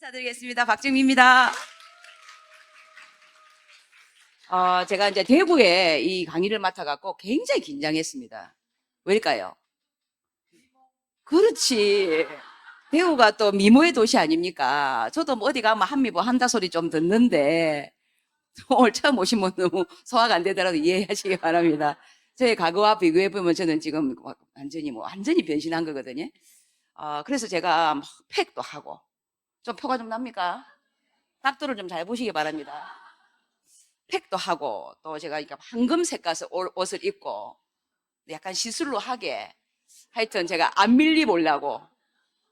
인사드리겠습니다. 박정미입니다. 제가 이제 대구에 이 강의를 맡아갖고 굉장히 긴장했습니다. 왜일까요? 그렇지. 대구가 또 미모의 도시 아닙니까? 저도 뭐 어디 가면 한미보 한다 소리 좀 듣는데, 오늘 처음 오신 분 너무 소화가 안 되더라도 이해하시기 바랍니다. 저의 과거와 비교해보면 저는 지금 완전히 변신한 거거든요. 그래서 제가 막 팩도 하고, 좀 표가 좀 납니까? 각도를 좀 잘 보시기 바랍니다. 팩도 하고 또 제가 그러니까 황금 색깔 옷을 입고 약간 시술로 하게 하여튼 제가 안 밀리 보려고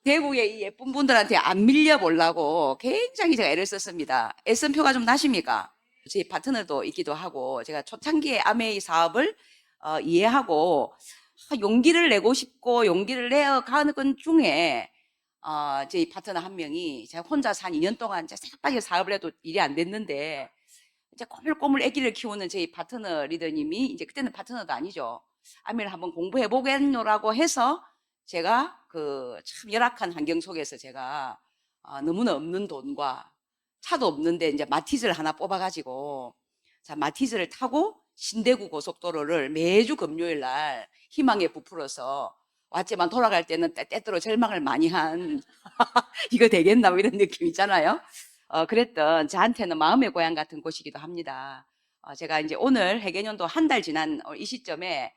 대구의 이 예쁜 분들한테 안 밀려 보려고 굉장히 제가 애를 썼습니다. 애쓴 표가 좀 나십니까? 제 파트너도 있기도 하고 제가 초창기에 아메이 사업을 이해하고 용기를 내고 싶고 용기를 내어가는 건 중에 제 파트너 한 명이 제가 혼자서 한 2년 동안 새까맣게 사업을 해도 일이 안 됐는데 이제 꼬물꼬물 아기를 키우는 저희 파트너 리더님이 이제 그때는 파트너도 아니죠. 아미를 한번 공부해 보겠노라고 해서 제가 그 참 열악한 환경 속에서 제가 너무나 없는 돈과 차도 없는데 이제 마티즈를 하나 뽑아가지고 자 마티즈를 타고 신대구 고속도로를 매주 금요일 날 희망에 부풀어서 왔지만 돌아갈 때는 때때로 절망을 많이 한 이거 되겠나 뭐 이런 느낌 있잖아요. 그랬던 저한테는 마음의 고향 같은 곳이기도 합니다. 제가 이제 오늘 해개년도 한 달 지난 이 시점에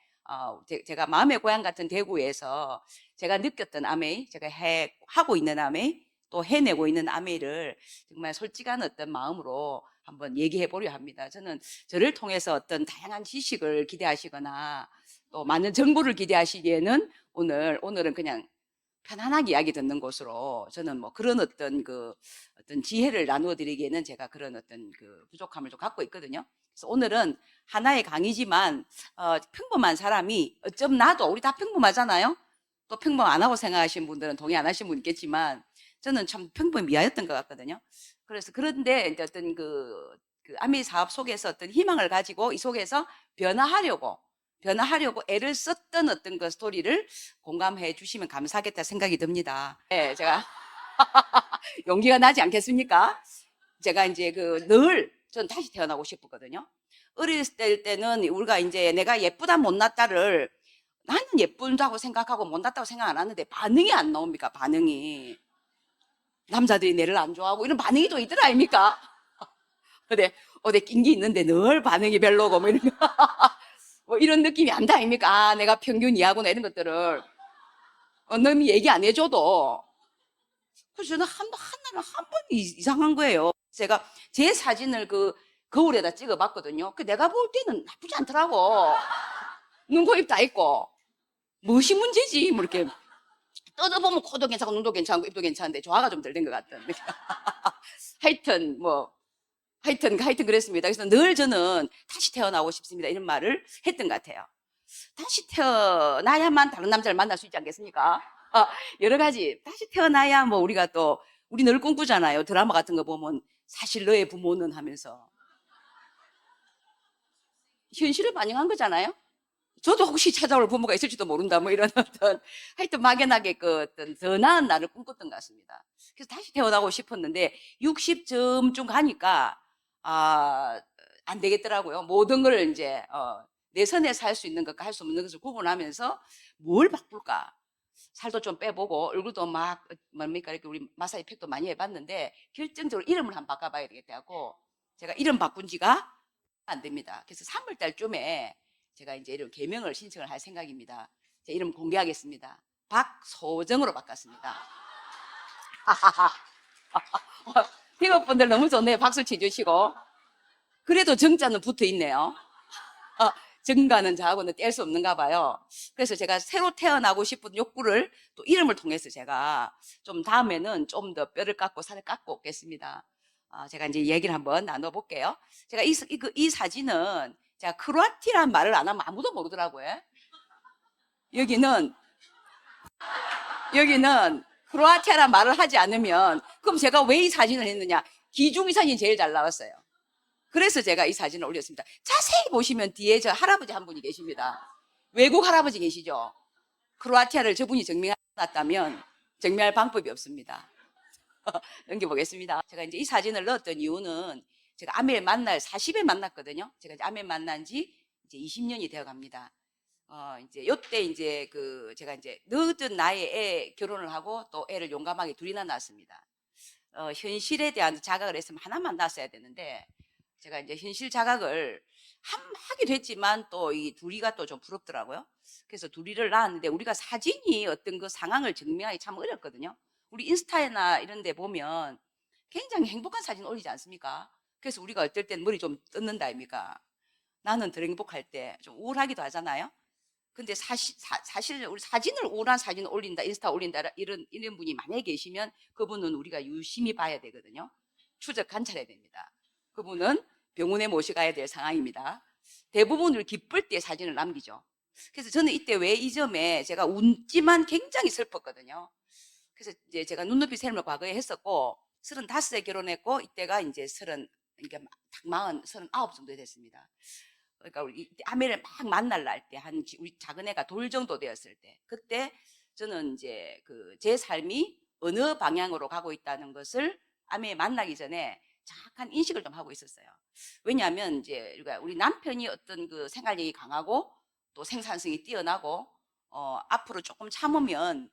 제가 마음의 고향 같은 대구에서 제가 느꼈던 아메이, 제가 하고 있는 아메이, 또 해내고 있는 아메이를 정말 솔직한 어떤 마음으로 한번 얘기해 보려 합니다. 저는 저를 통해서 어떤 다양한 지식을 기대하시거나 또 많은 정보를 기대하시기에는 오늘은 그냥 편안하게 이야기 듣는 곳으로 저는 뭐 그런 어떤 지혜를 나누어 드리기에는 제가 그런 어떤 그 부족함을 좀 갖고 있거든요. 그래서 오늘은 하나의 강의지만 평범한 사람이 어쩜 나도 우리 다 평범하잖아요. 또 평범 안 하고 생각하시는 분들은 동의 안 하시는 분 있겠지만 저는 참 평범이하였던 것 같거든요. 그래서 그런데 이제 어떤 그 아미 사업 속에서 어떤 희망을 가지고 이 속에서 변화하려고 애를 썼던 어떤 그 스토리를 공감해 주시면 감사하겠다 생각이 듭니다. 네, 제가 용기가 나지 않겠습니까? 제가 이제 전 다시 태어나고 싶었거든요. 어렸을 때는 우리가 이제 내가 예쁘다 못났다를 나는 예쁜다고 생각하고 못났다고 생각 안 하는데 반응이 안 나옵니까? 반응이. 남자들이 내를 안 좋아하고 이런 반응이 또 있더라 아닙니까? 근데 어디 낀게 있는데 늘 반응이 별로고 뭐 이런 뭐 이런 느낌이 안다 아닙니까? 내가 평균 이하구나 이런 것들을 남이 얘기 안 해줘도 그래서 저는 하나는 한 번 이상한 거예요. 제가 제 사진을 그 거울에다 찍어봤거든요. 그 내가 볼 때는 나쁘지 않더라고. 눈, 코, 입 다 있고 무엇이 문제지? 뭐 이렇게 뜯어보면 코도 괜찮고 눈도 괜찮고 입도 괜찮은데 조화가 좀 덜 된 것 같던. 하여튼 하여튼 그랬습니다. 그래서 늘 저는 다시 태어나고 싶습니다. 이런 말을 했던 것 같아요. 다시 태어나야만 다른 남자를 만날 수 있지 않겠습니까? 여러 가지 다시 태어나야 뭐 우리가 또 우리 늘 꿈꾸잖아요. 드라마 같은 거 보면 사실 너의 부모는 하면서 현실을 반영한 거잖아요. 저도 혹시 찾아올 부모가 있을지도 모른다 뭐 이런 어떤 하여튼 막연하게 그 어떤 더 나은 나를 꿈꿨던 것 같습니다. 그래서 다시 태어나고 싶었는데 60점쯤 가니까 안 되겠더라고요. 모든 걸 이제 내 선에서 할 수 있는 것과 할 수 없는 것을 구분하면서 뭘 바꿀까? 살도 좀 빼보고 얼굴도 막 뭡니까 이렇게 우리 마사 이펙도 많이 해봤는데 결정적으로 이름을 한번 바꿔봐야 되겠다고 제가 이름 바꾼 지가 안 됩니다. 그래서 3월 달쯤에 제가 이제 이름 개명을 신청을 할 생각입니다. 제 이름 공개하겠습니다. 박소정으로 바꿨습니다. 대업분들 너무 좋네요. 박수 쳐주시고. 그래도 정자는 붙어 있네요. 정가는 저하고는 뗄 수 없는가 봐요. 그래서 제가 새로 태어나고 싶은 욕구를 또 이름을 통해서 제가 좀 다음에는 좀 더 뼈를 깎고 살을 깎고 오겠습니다. 제가 이제 얘기를 한번 나눠볼게요. 제가 이 사진은 제가 크로아티란 말을 안 하면 아무도 모르더라고요. 여기는 크로아티아란 말을 하지 않으면 그럼 제가 왜 이 사진을 했느냐? 기중이 사진이 제일 잘 나왔어요. 그래서 제가 이 사진을 올렸습니다. 자세히 보시면 뒤에 저 할아버지 한 분이 계십니다. 외국 할아버지 계시죠? 크로아티아를 저분이 정명해놨다면 정명할 방법이 없습니다. 넘겨보겠습니다. 제가 이제 이 사진을 넣었던 이유는 제가 아내를 만날 40에 만났거든요. 제가 이제 아내를 만난 지 이제 20년이 되어 갑니다. 이제 요때 이제 제가 이제 늦은 나이에 결혼을 하고 또 애를 용감하게 둘이나 낳았습니다. 현실에 대한 자각을 했으면 하나만 낳았어야 되는데 제가 이제 현실 자각을 하기도 했지만 또 이 둘이가 또 좀 부럽더라고요. 그래서 둘이를 낳았는데 우리가 사진이 어떤 그 상황을 증명하기 참 어렵거든요. 우리 인스타나 이런 데 보면 굉장히 행복한 사진 올리지 않습니까? 그래서 우리가 어떨 땐 머리 좀 뜯는다 아닙니까? 나는 더 행복할 때 좀 우울하기도 하잖아요. 근데 사실 우리 사진을 우울한 사진을 올린다, 인스타 올린다 이런 분이 만약에 계시면 그분은 우리가 유심히 봐야 되거든요. 추적 관찰해야 됩니다. 그분은 병원에 모셔가야 될 상황입니다. 대부분 우리 기쁠 때 사진을 남기죠. 그래서 저는 이때 왜 이 점에 제가 웃지만 굉장히 슬펐거든요. 그래서 이제 제가 눈높이 삶을 과거에 했었고 35에 결혼했고 이때가 이제 그러니까 딱 39 정도 됐습니다. 그러니까 우리 아내를 막 만날 날 때 우리 작은 애가 돌 정도 되었을 때 그때 저는 이제 제 삶이 어느 방향으로 가고 있다는 것을 아내 만나기 전에 정확한 인식을 좀 하고 있었어요. 왜냐하면 이제 우리 남편이 어떤 그 생활력이 강하고 또 생산성이 뛰어나고 앞으로 조금 참으면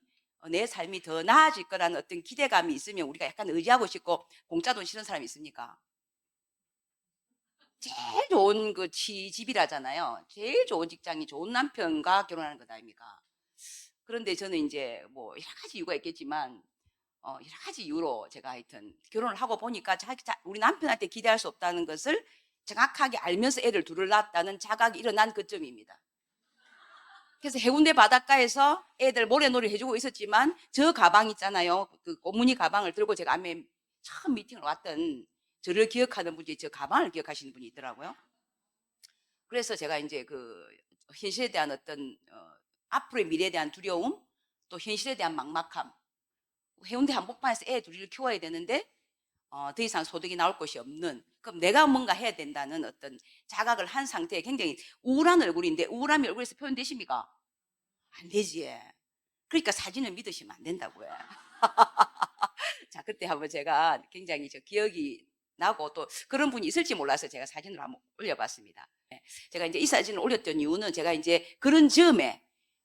내 삶이 더 나아질 거라는 어떤 기대감이 있으면 우리가 약간 의지하고 싶고 공짜 돈 싫은 사람이 있습니까? 제일 좋은 집이라잖아요. 제일 좋은 직장이 좋은 남편과 결혼하는 것 아닙니까? 그런데 저는 이제 뭐 여러 가지 이유가 있겠지만 여러 가지 이유로 제가 하여튼 결혼을 하고 보니까 우리 남편한테 기대할 수 없다는 것을 정확하게 알면서 애를 둘을 낳았다는 자각이 일어난 그점입니다. 그래서 해운대 바닷가에서 애들 모래놀이 해주고 있었지만 저 가방 있잖아요. 그 꽃무늬 가방을 들고 제가 아메 처음 미팅을 왔던 저를 기억하는 분이 저 가방을 기억하시는 분이 있더라고요. 그래서 제가 이제 현실에 대한 어떤 앞으로의 미래에 대한 두려움, 또 현실에 대한 막막함, 해운대 한복판에서 애 둘이를 키워야 되는데 더 이상 소득이 나올 것이 없는, 그럼 내가 뭔가 해야 된다는 어떤 자각을 한 상태에 굉장히 우울한 얼굴인데 우울함이 얼굴에서 표현되십니까? 안 되지. 그러니까 사진을 믿으시면 안 된다고요. 자, 그때 한번 제가 굉장히 기억이 나고 또 그런 분이 있을지 몰라서 제가 사진을 한번 올려봤습니다. 제가 이제 이 사진을 올렸던 이유는 제가 이제 그런 즈음에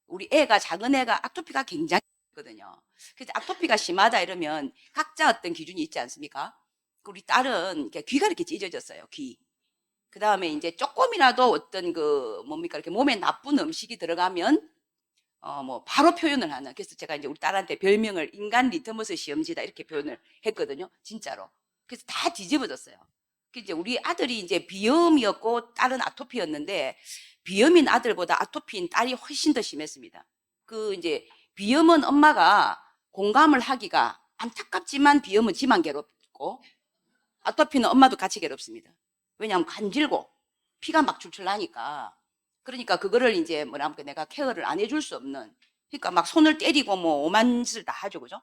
우리 작은 애가 아토피가 굉장히 거든요. 그래서 아토피가 심하다 이러면 각자 어떤 기준이 있지 않습니까? 우리 딸은 귀가 이렇게 찢어졌어요. 귀. 그 다음에 이제 조금이라도 어떤 뭡니까 이렇게 몸에 나쁜 음식이 들어가면 뭐 바로 표현을 하는. 그래서 제가 이제 우리 딸한테 별명을 인간 리트머스 시험지다 이렇게 표현을 했거든요. 진짜로. 그래서 다 뒤집어졌어요. 이제 우리 아들이 이제 비염이었고 딸은 아토피였는데 비염인 아들보다 아토피인 딸이 훨씬 더 심했습니다. 이제 비염은 엄마가 공감을 하기가 안타깝지만 비염은 지만 괴롭고 아토피는 엄마도 같이 괴롭습니다. 왜냐하면 간질고 피가 막 줄줄 나니까. 그러니까 그거를 이제 뭐랄까 내가 케어를 안 해줄 수 없는, 그러니까 막 손을 때리고 뭐 오만 짓을 다 하죠, 그죠?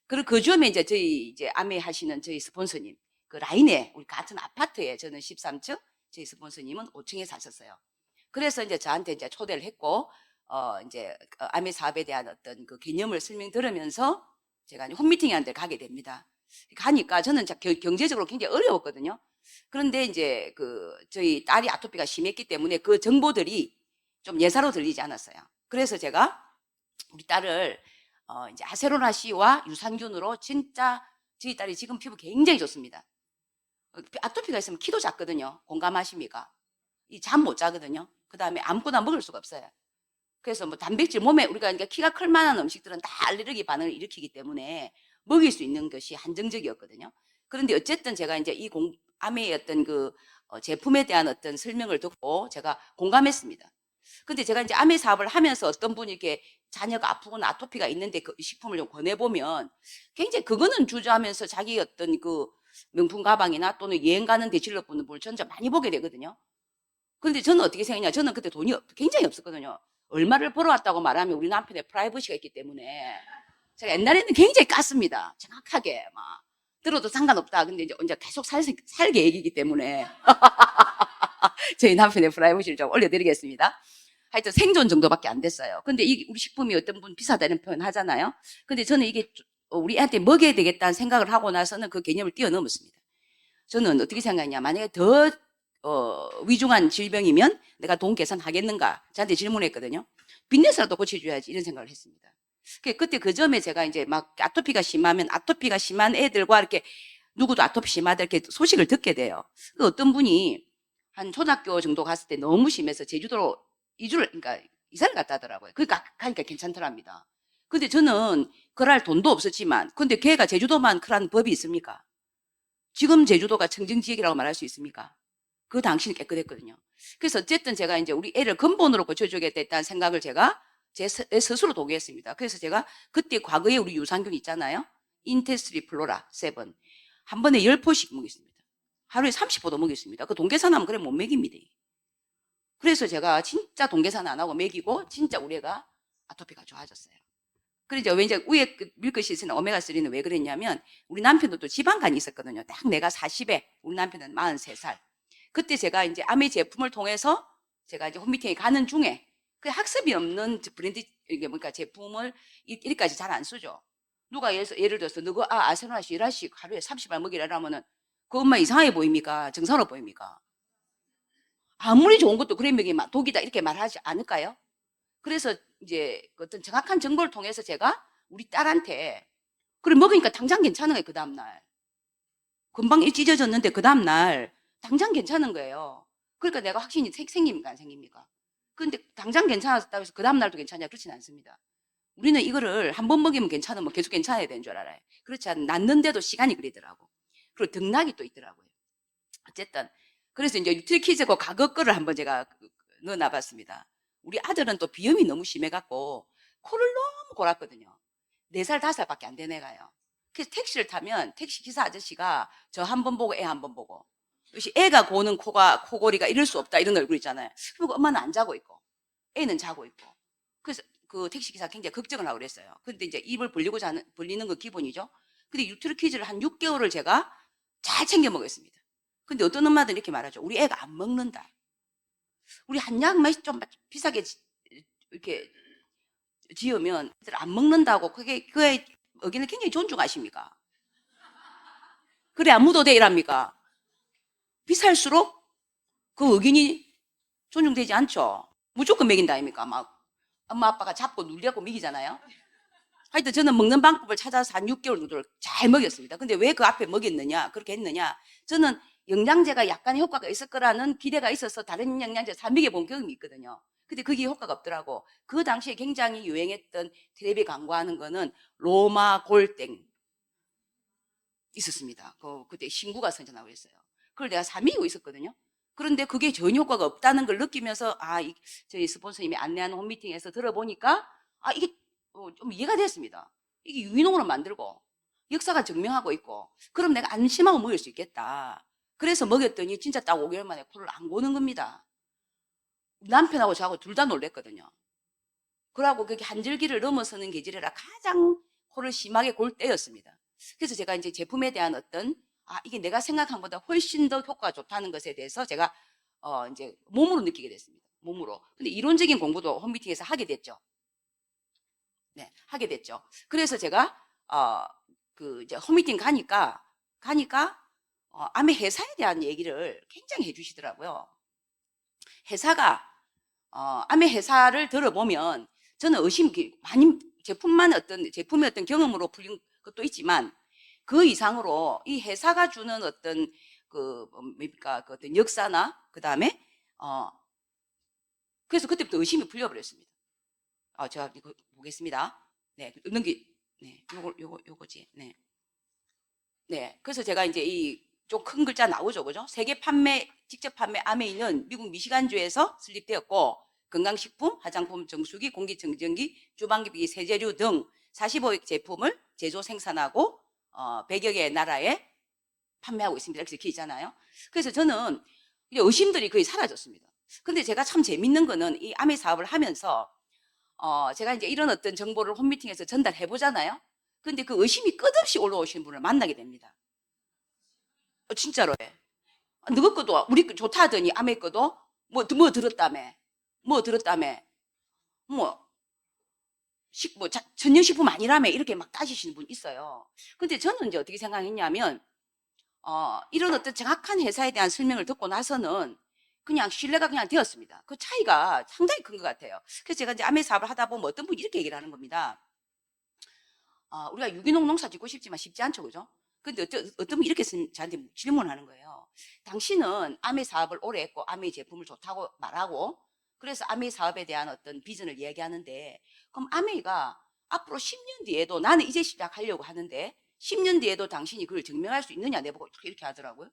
그리고 그 점에 이제 저희 이제 아메 하시는 저희 스폰서님 그 라인에 우리 같은 아파트에 저는 13층, 저희 스폰서님은 5층에 사셨어요. 그래서 이제 저한테 이제 초대를 했고 이제 아메 사업에 대한 어떤 그 개념을 설명 들으면서 제가 이제 홈미팅에 한 데 가게 됩니다. 가니까 저는 경제적으로 굉장히 어려웠거든요. 그런데 이제 저희 딸이 아토피가 심했기 때문에 그 정보들이 좀 예사로 들리지 않았어요. 그래서 제가 우리 딸을 이제 아세로나 C와 유산균으로 진짜 저희 딸이 지금 피부 굉장히 좋습니다. 아토피가 있으면 키도 작거든요. 공감하십니까? 이 잠 못 자거든요. 그 다음에 아무거나 먹을 수가 없어요. 그래서 뭐 단백질 몸에 우리가 그러니까 키가 클 만한 음식들은 다 알레르기 반응을 일으키기 때문에 먹일 수 있는 것이 한정적이었거든요. 그런데 어쨌든 제가 이제 아메의 어떤 제품에 대한 어떤 설명을 듣고 제가 공감했습니다. 근데 제가 이제 아메 사업을 하면서 어떤 분이 이렇게 자녀가 아프거나 아토피가 있는데 그 식품을 좀 권해보면 굉장히 그거는 주저하면서 자기 어떤 명품 가방이나 또는 여행 가는데 질러보는 분을 전자 많이 보게 되거든요. 그런데 저는 어떻게 생각했냐? 저는 그때 돈이 굉장히 없었거든요. 얼마를 벌어왔다고 말하면 우리 남편의 프라이버시가 있기 때문에 제가 옛날에는 굉장히 깠습니다. 정확하게 막 들어도 상관없다. 근데 이제 계속 살 계획이기 때문에 저희 남편의 프라이버시를 좀 올려드리겠습니다. 하여튼 생존 정도밖에 안 됐어요. 근데 우리 식품이 어떤 분 비싸다는 표현 하잖아요. 근데 저는 이게 우리 애한테 먹여야 되겠다는 생각을 하고 나서는 그 개념을 뛰어넘었습니다. 저는 어떻게 생각하냐. 만약에 더 위중한 질병이면 내가 돈 계산하겠는가 저한테 질문했거든요. 빚내서라도 고쳐줘야지 이런 생각을 했습니다. 그때 그 점에 제가 이제 막 아토피가 심하면 아토피가 심한 애들과 이렇게 누구도 아토피 심하다 이렇게 소식을 듣게 돼요. 어떤 분이 한 초등학교 정도 갔을 때 너무 심해서 제주도로 그러니까 이사를 갔다 하더라고요. 그러니까 가니까 괜찮더랍니다. 근데 저는 그럴 돈도 없었지만, 근데 걔가 제주도만 그런 법이 있습니까? 지금 제주도가 청정지역이라고 말할 수 있습니까? 그 당시는 깨끗했거든요. 그래서 어쨌든 제가 이제 우리 애를 근본으로 고쳐주겠다는 생각을 제가 제 스스로 도구했습니다. 그래서 제가 그때 과거에 우리 유산균 있잖아요. 인테스리 플로라 7. 한 번에 10포씩 먹였습니다. 하루에 30포도 먹였습니다. 그 동계산하면 그래 못 먹입니다. 그래서 제가 진짜 동계산 안 하고 먹이고 진짜 우리 애가 아토피가 좋아졌어요. 그러죠. 왜 이제 위에 밀크시스나 오메가3는 왜 그랬냐면 우리 남편도 또 지방간이 있었거든요. 딱 내가 40에 우리 남편은 43살. 그때 제가 이제 아메 제품을 통해서 제가 이제 홈미팅에 가는 중에 그 학습이 없는 브랜드 이게 뭔가 제품을 이렇게까지 잘 안 쓰죠. 누가 예를 들어서 너가 아세노아시 1알씩 하루에 30알 먹이라면은 그 엄마 이상하게 보입니까? 정상으로 보입니까? 아무리 좋은 것도 그래 먹이 독이다 이렇게 말하지 않을까요? 그래서 이제 어떤 정확한 정보를 통해서 제가 우리 딸한테 그래 먹으니까 당장 괜찮은 거예요. 그 다음날 금방 찢어졌는데 그 다음날 당장 괜찮은 거예요. 그러니까 내가 확신이 생깁니까 안 생깁니까? 근데 당장 괜찮았다고 해서 그 다음날도 괜찮냐 그렇지는 않습니다. 우리는 이거를 한 번 먹이면 괜찮으면 계속 괜찮아야 되는 줄 알아요. 그렇지 않 낫는데도 시간이 걸리더라고. 그리고 등락이 또 있더라고요. 어쨌든 그래서 이제 유틸키즈고 가거 거를 한번 제가 넣어놔봤습니다. 우리 아들은 또 비염이 너무 심해갖고 코를 너무 골았거든요. 4살, 5살밖에 안 된 애가요. 그래서 택시를 타면 택시 기사 아저씨가 저 한 번 보고 애 한 번 보고 역시 애가 고는 코골이가 이럴 수 없다 이런 얼굴 있잖아요. 그리고 엄마는 안 자고 있고 애는 자고 있고 그래서 그 택시 기사 굉장히 걱정을 하고 그랬어요. 근데 이제 입을 벌리는 거 기본이죠. 근데 유틸키즈를 한 6개월을 제가 잘 챙겨 먹었습니다. 근데 어떤 엄마들은 이렇게 말하죠. 우리 애가 안 먹는다. 우리 한약 맛이 좀 비싸게 이렇게 지으면 애들 안 먹는다고 그의 의견을 굉장히 존중하십니까? 그래 안 묻어도 이랍니까? 비쌀수록 그 의견이 존중되지 않죠. 무조건 먹인다 아닙니까? 막 엄마 아빠가 잡고 눌려고 먹이잖아요. 하여튼 저는 먹는 방법을 찾아서 한 6개월 정도를 잘 먹였습니다. 근데 왜 그 앞에 먹였느냐 그렇게 했느냐 저는 영양제가 약간의 효과가 있을 거라는 기대가 있어서 다른 영양제 다 먹여본 경험이 있거든요. 근데 그게 효과가 없더라고. 그 당시에 굉장히 유행했던 텔레비 광고하는 거는 로마 골땡 있었습니다. 그때 신구가 선전하고 있어요. 그걸 내가 사미고 있었거든요. 그런데 그게 전혀 효과가 없다는 걸 느끼면서 저희 스폰서님이 안내하는 홈미팅에서 들어보니까 이게 좀 이해가 됐습니다. 이게 유기농으로 만들고 역사가 증명하고 있고 그럼 내가 안심하고 먹을 수 있겠다. 그래서 먹였더니 진짜 딱 5개월 만에 코를 안 고는 겁니다. 남편하고 저하고 둘 다 놀랬거든요. 그러고 그게 한절기를 넘어서는 계절이라 가장 코를 심하게 골 때였습니다. 그래서 제가 이제 제품에 대한 어떤 이게 내가 생각한 것보다 훨씬 더 효과가 좋다는 것에 대해서 제가 이제 몸으로 느끼게 됐습니다. 몸으로. 근데 이론적인 공부도 홈미팅에서 하게 됐죠. 네, 하게 됐죠. 그래서 제가 이제 홈미팅 가니까 암의 회사에 대한 얘기를 굉장히 해주시더라고요. 회사가 암의 회사를 들어보면 저는 많이 제품의 어떤 경험으로 풀린 것도 있지만 그 이상으로 이 회사가 주는 어떤 뭡니까 그 어떤 역사나 그 다음에 그래서 그때부터 의심이 풀려버렸습니다. 제가 이거 보겠습니다. 네, 네, 요거지. 네. 네. 그래서 제가 이제 이 좀 큰 글자 나오죠. 그죠? 직접 판매 아메이는 미국 미시간주에서 설립되었고, 건강식품, 화장품 정수기, 공기청정기, 주방기기, 세제류 등 45여 제품을 제조 생산하고, 100여 개의 나라에 판매하고 있습니다. 이렇게 적혀 있잖아요. 그래서 저는 의심들이 거의 사라졌습니다. 근데 제가 참 재밌는 거는 이 아메 사업을 하면서 제가 이제 이런 어떤 정보를 홈미팅에서 전달해 보잖아요. 근데 그 의심이 끝없이 올라오시는 분을 만나게 됩니다. 진짜로. 너희 거도 우리 거 좋다 하더니 아메 거도 뭐 들었다며. 뭐 천연식품 아니라며 이렇게 막 따지시는 분 있어요. 근데 저는 이제 어떻게 생각했냐면, 이런 어떤 정확한 회사에 대한 설명을 듣고 나서는 그냥 신뢰가 그냥 되었습니다. 그 차이가 상당히 큰 것 같아요. 그래서 제가 이제 아메 사업을 하다 보면 어떤 분이 이렇게 얘기를 하는 겁니다. 우리가 유기농 농사 짓고 싶지만 쉽지 않죠, 그죠? 근데 어떤 분이 이렇게 저한테 질문하는 거예요. 당신은 아메 사업을 오래 했고 아메 제품을 좋다고 말하고 그래서 아메 사업에 대한 어떤 비전을 이야기하는데 그럼 아메가 앞으로 10년 뒤에도 나는 이제 시작하려고 하는데 10년 뒤에도 당신이 그걸 증명할 수 있느냐 내보고 이렇게 하더라고요.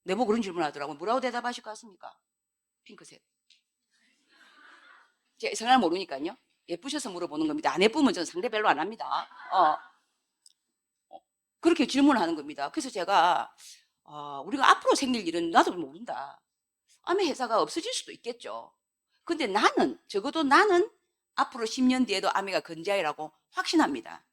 내보고 그런 질문을 하더라고요. 뭐라고 대답하실 것 같습니까? 핑크색. 제가 성향을 모르니까요. 예쁘셔서 물어보는 겁니다. 안 예쁘면 저는 상대 별로 안 합니다. 그렇게 질문하는 겁니다. 그래서 제가 우리가 앞으로 생길 일은 나도 모른다. 아메 회사가 없어질 수도 있겠죠. 근데 적어도 나는 앞으로 10년 뒤에도 아메가 건재하리라고 확신합니다.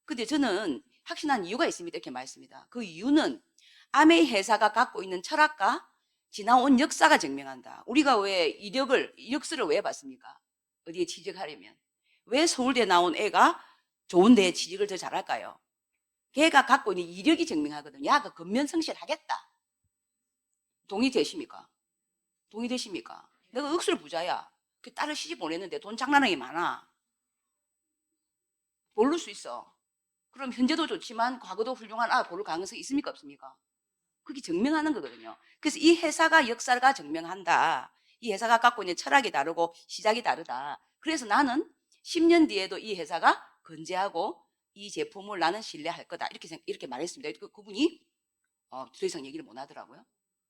근데 저는 확신한 이유가 있습니다. 이렇게 말했습니다. 그 이유는 아메 회사가 갖고 있는 철학과 지나온 역사가 증명한다. 우리가 왜 이력서를 왜 봤습니까? 어디에 취직하려면. 왜 서울대 나온 애가 좋은 데에 취직을 더 잘할까요? 걔가 갖고 있는 이력이 증명하거든요. 야, 그 근면성실하겠다. 동의되십니까? 동의되십니까? 내가 억수로 부자야. 그 딸을 시집 보냈는데 돈 장난하게 많아. 모를 수 있어. 그럼 현재도 좋지만 과거도 훌륭한 고를 가능성이 있습니까? 없습니까? 그게 증명하는 거거든요. 그래서 이 회사가 역사가 증명한다. 이 회사가 갖고 있는 철학이 다르고 시작이 다르다. 그래서 나는 10년 뒤에도 이 회사가 건재하고 이 제품을 나는 신뢰할 거다. 이렇게 말했습니다. 그분이 더 이상 얘기를 못 하더라고요.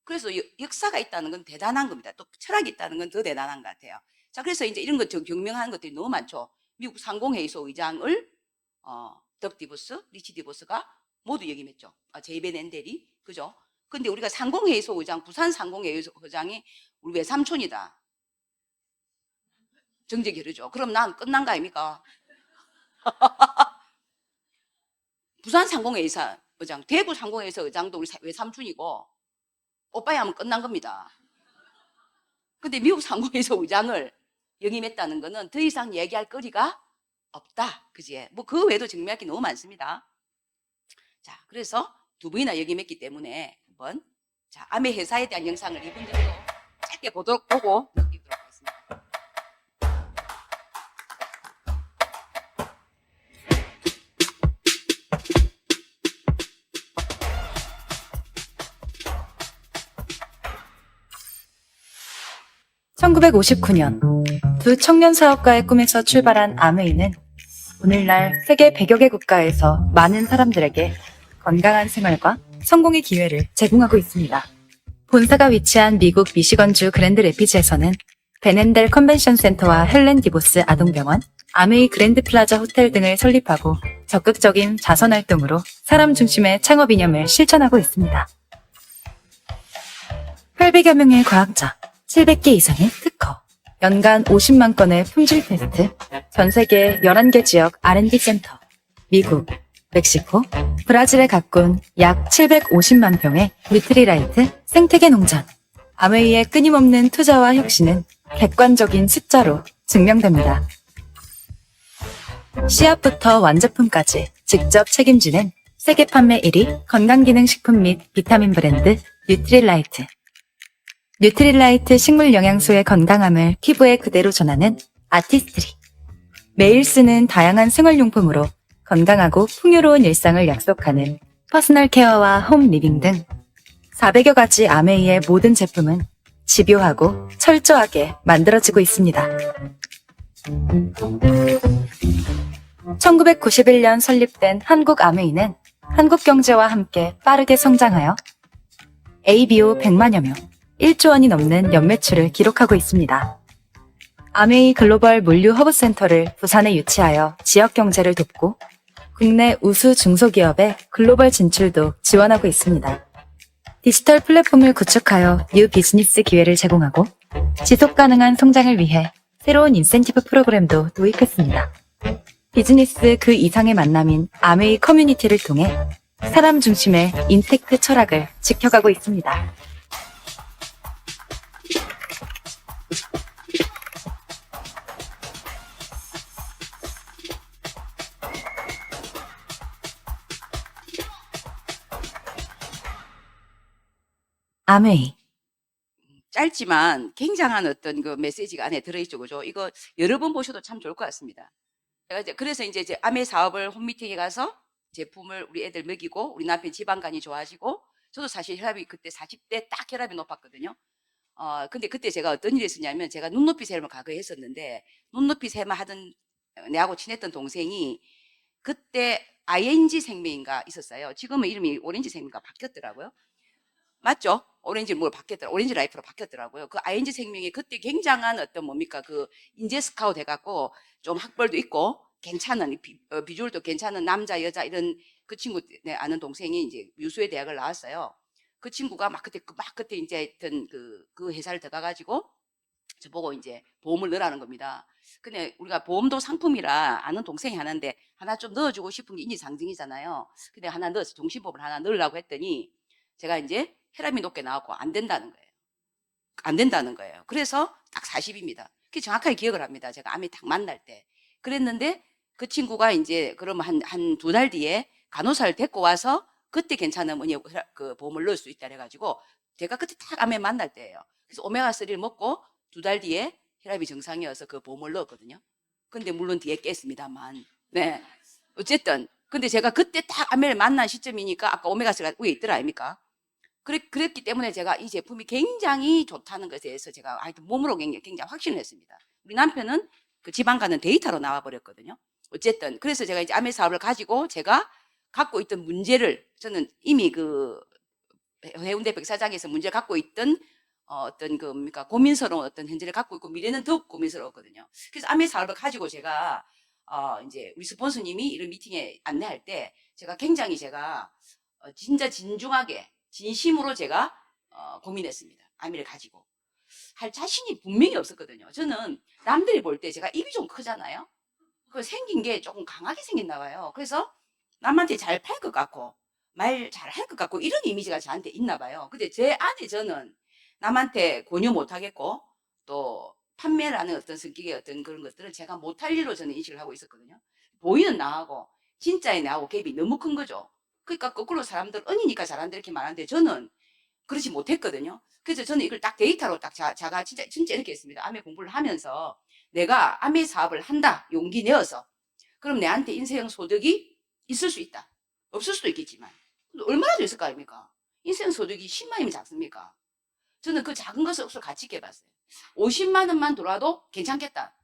그래서 역사가 있다는 건 대단한 겁니다. 또 철학이 있다는 건 더 대단한 것 같아요. 자, 그래서 이제 이런 것 경명하는 것들이 너무 많죠. 미국 상공회의소 의장을 덕 디보스, 리치 디보스가 모두 역임했죠. 제이벤 앤델이, 그죠? 근데 우리가 상공회의소 의장, 부산 상공회의소 의장이 우리 외삼촌이다. 정책이 흐르죠. 그럼 난 끝난 거 아닙니까? 부산 상공회의소 의장, 대구 상공회의소 의장도 우리 외삼촌이고 오빠야 하면 끝난 겁니다. 근데 미국 상공회의소 의장을 역임했다는 거는 더 이상 얘기할 거리가 없다. 그지? 뭐 그 외에도 증명할 게 너무 많습니다. 자, 그래서 두 분이나 역임했기 때문에 한번 아메 회사에 대한 영상을 이분들도 짧게 보고 넘기도록 하겠습니다. 1959년 두 청년 사업가의 꿈에서 출발한 아메이는 오늘날 세계 100여 개 국가에서 많은 사람들에게 건강한 생활과 성공의 기회를 제공하고 있습니다. 본사가 위치한 미국 미시건주 그랜드 레피즈에서는 베넨델 컨벤션 센터와 헬렌 디보스 아동병원, 아메이 그랜드 플라자 호텔 등을 설립하고 적극적인 자선 활동으로 사람 중심의 창업 이념을 실천하고 있습니다. 800여 명의 과학자, 700개 이상의 특허, 연간 50만 건의 품질 테스트, 전 세계 11개 지역 R&D 센터, 미국, 멕시코, 브라질에 가꾼 약 750만 평의 뉴트리라이트 생태계 농장. 아메이의 끊임없는 투자와 혁신은 객관적인 숫자로 증명됩니다. 씨앗부터 완제품까지 직접 책임지는 세계 판매 1위 건강기능식품 및 비타민 브랜드 뉴트리라이트. 뉴트리라이트 식물 영양소의 건강함을 피부에 그대로 전하는 아티스트리. 매일 쓰는 다양한 생활용품으로 건강하고 풍요로운 일상을 약속하는 퍼스널 케어와 홈 리빙 등 400여 가지 아메이의 모든 제품은 집요하고 철저하게 만들어지고 있습니다. 1991년 설립된 한국 아메이는 한국 경제와 함께 빠르게 성장하여 ABO 100만여 명, 1조 원이 넘는 연매출을 기록하고 있습니다. 아메이 글로벌 물류 허브센터를 부산에 유치하여 지역 경제를 돕고 국내 우수 중소기업의 글로벌 진출도 지원하고 있습니다. 디지털 플랫폼을 구축하여 뉴 비즈니스 기회를 제공하고 지속 가능한 성장을 위해 새로운 인센티브 프로그램도 도입했습니다. 비즈니스 그 이상의 만남인 아메이 커뮤니티를 통해 사람 중심의 인텍트 철학을 지켜가고 있습니다. 암웨이. 짧지만 굉장한 어떤 그 메시지가 안에 들어있죠, 그죠? 이거 여러 번 보셔도 참 좋을 것 같습니다. 그래서 이제 암의 사업을 홈미팅에 가서 제품을 우리 애들 먹이고 우리 남편 지방간이 좋아지고 저도 사실 혈압이 그때 40대 딱 혈압이 높았거든요. 근데 그때 제가 어떤 일이 있었냐면 제가 눈높이 세움을 과거에 했었는데 눈높이 세움 하던 내하고 친했던 동생이 그때 ING 생명인가 있었어요. 지금은 이름이 오렌지 생명인가 바뀌었더라고요. 맞죠? 오렌지 뭘 바뀌었더라. 오렌지 라이프로 바뀌었더라고요. 그 ING 생명이 그때 굉장한 어떤 뭡니까 그 인재 스카우트 해갖고 좀 학벌도 있고 괜찮은 비주얼도 괜찮은 남자 여자 이런 그 친구 내 아는 동생이 이제 유수의 대학을 나왔어요. 그 친구가 막 그때 이제 하여튼 그 회사를 들어가가지고 저보고 이제 보험을 넣으라는 겁니다. 근데 우리가 보험도 상품이라 아는 동생이 하나인데 하나 좀 넣어주고 싶은 게 인지상정이잖아요. 근데 하나 넣어서 종신보험을 하나 넣으려고 했더니 제가 이제 혈압이 높게 나왔고 안 된다는 거예요. 안 된다는 거예요. 그래서 딱 40입니다. 그 정확하게 기억을 합니다. 제가 암이 딱 만날 때. 그랬는데 그 친구가 이제 그러면 한 두 달 뒤에 간호사를 데리고 와서 그때 괜찮으면 그 보험을 넣을 수 있다 해가지고 제가 그때 딱 암에 만날 때예요. 그래서 오메가3를 먹고 두 달 뒤에 혈압이 정상이어서 그 보험을 넣었거든요. 근데 물론 뒤에 깼습니다만. 네. 어쨌든. 근데 제가 그때 딱 암을 만난 시점이니까 아까 오메가3가 위에 있더라 아닙니까? 그랬기 때문에 제가 이 제품이 굉장히 좋다는 것에 대해서 제가 하여튼 몸으로 굉장히 확신을 했습니다. 우리 남편은 그 지방간은 데이터로 나와버렸거든요. 어쨌든 그래서 제가 이제 암의 사업을 가지고 제가 갖고 있던 문제를 저는 이미 그 해운대 백사장에서 문제를 갖고 있던 어떤 그 뭡니까 고민스러운 어떤 현재를 갖고 있고 미래는 더욱 고민스러웠거든요. 그래서 암의 사업을 가지고 제가 이제 우리 스폰서님이 이런 미팅에 안내할 때 제가 굉장히 제가 진짜 진중하게 진심으로 제가 고민했습니다. 아미를 가지고 할 자신이 분명히 없었거든요. 저는 남들이 볼 때 제가 입이 좀 크잖아요. 그 생긴 게 조금 강하게 생겼나 봐요. 그래서 남한테 잘 팔 것 같고 말 잘 할 것 같고 이런 이미지가 저한테 있나 봐요. 근데 제 안에 저는 남한테 권유 못 하겠고 또 판매라는 어떤 성격의 어떤 그런 것들은 제가 못할 일로 저는 인식을 하고 있었거든요. 보이는 나하고 진짜의 나하고 갭이 너무 큰 거죠. 그러니까 거꾸로 사람들 언니니까 잘한다 이렇게 말하는데 저는 그렇지 못했거든요. 그래서 저는 이걸 딱 데이터로 딱 자가 진짜 이렇게 했습니다. 암의 공부를 하면서 내가 암의 사업을 한다. 용기 내어서. 그럼 내한테 인생 소득이 있을 수 있다. 없을 수도 있겠지만. 얼마나 더 있을 거 아닙니까? 인생 소득이 10만이면 작습니까? 저는 그 작은 것을 억수로 가치 있게 봤어요. 50만 원만 돌아도 괜찮겠다.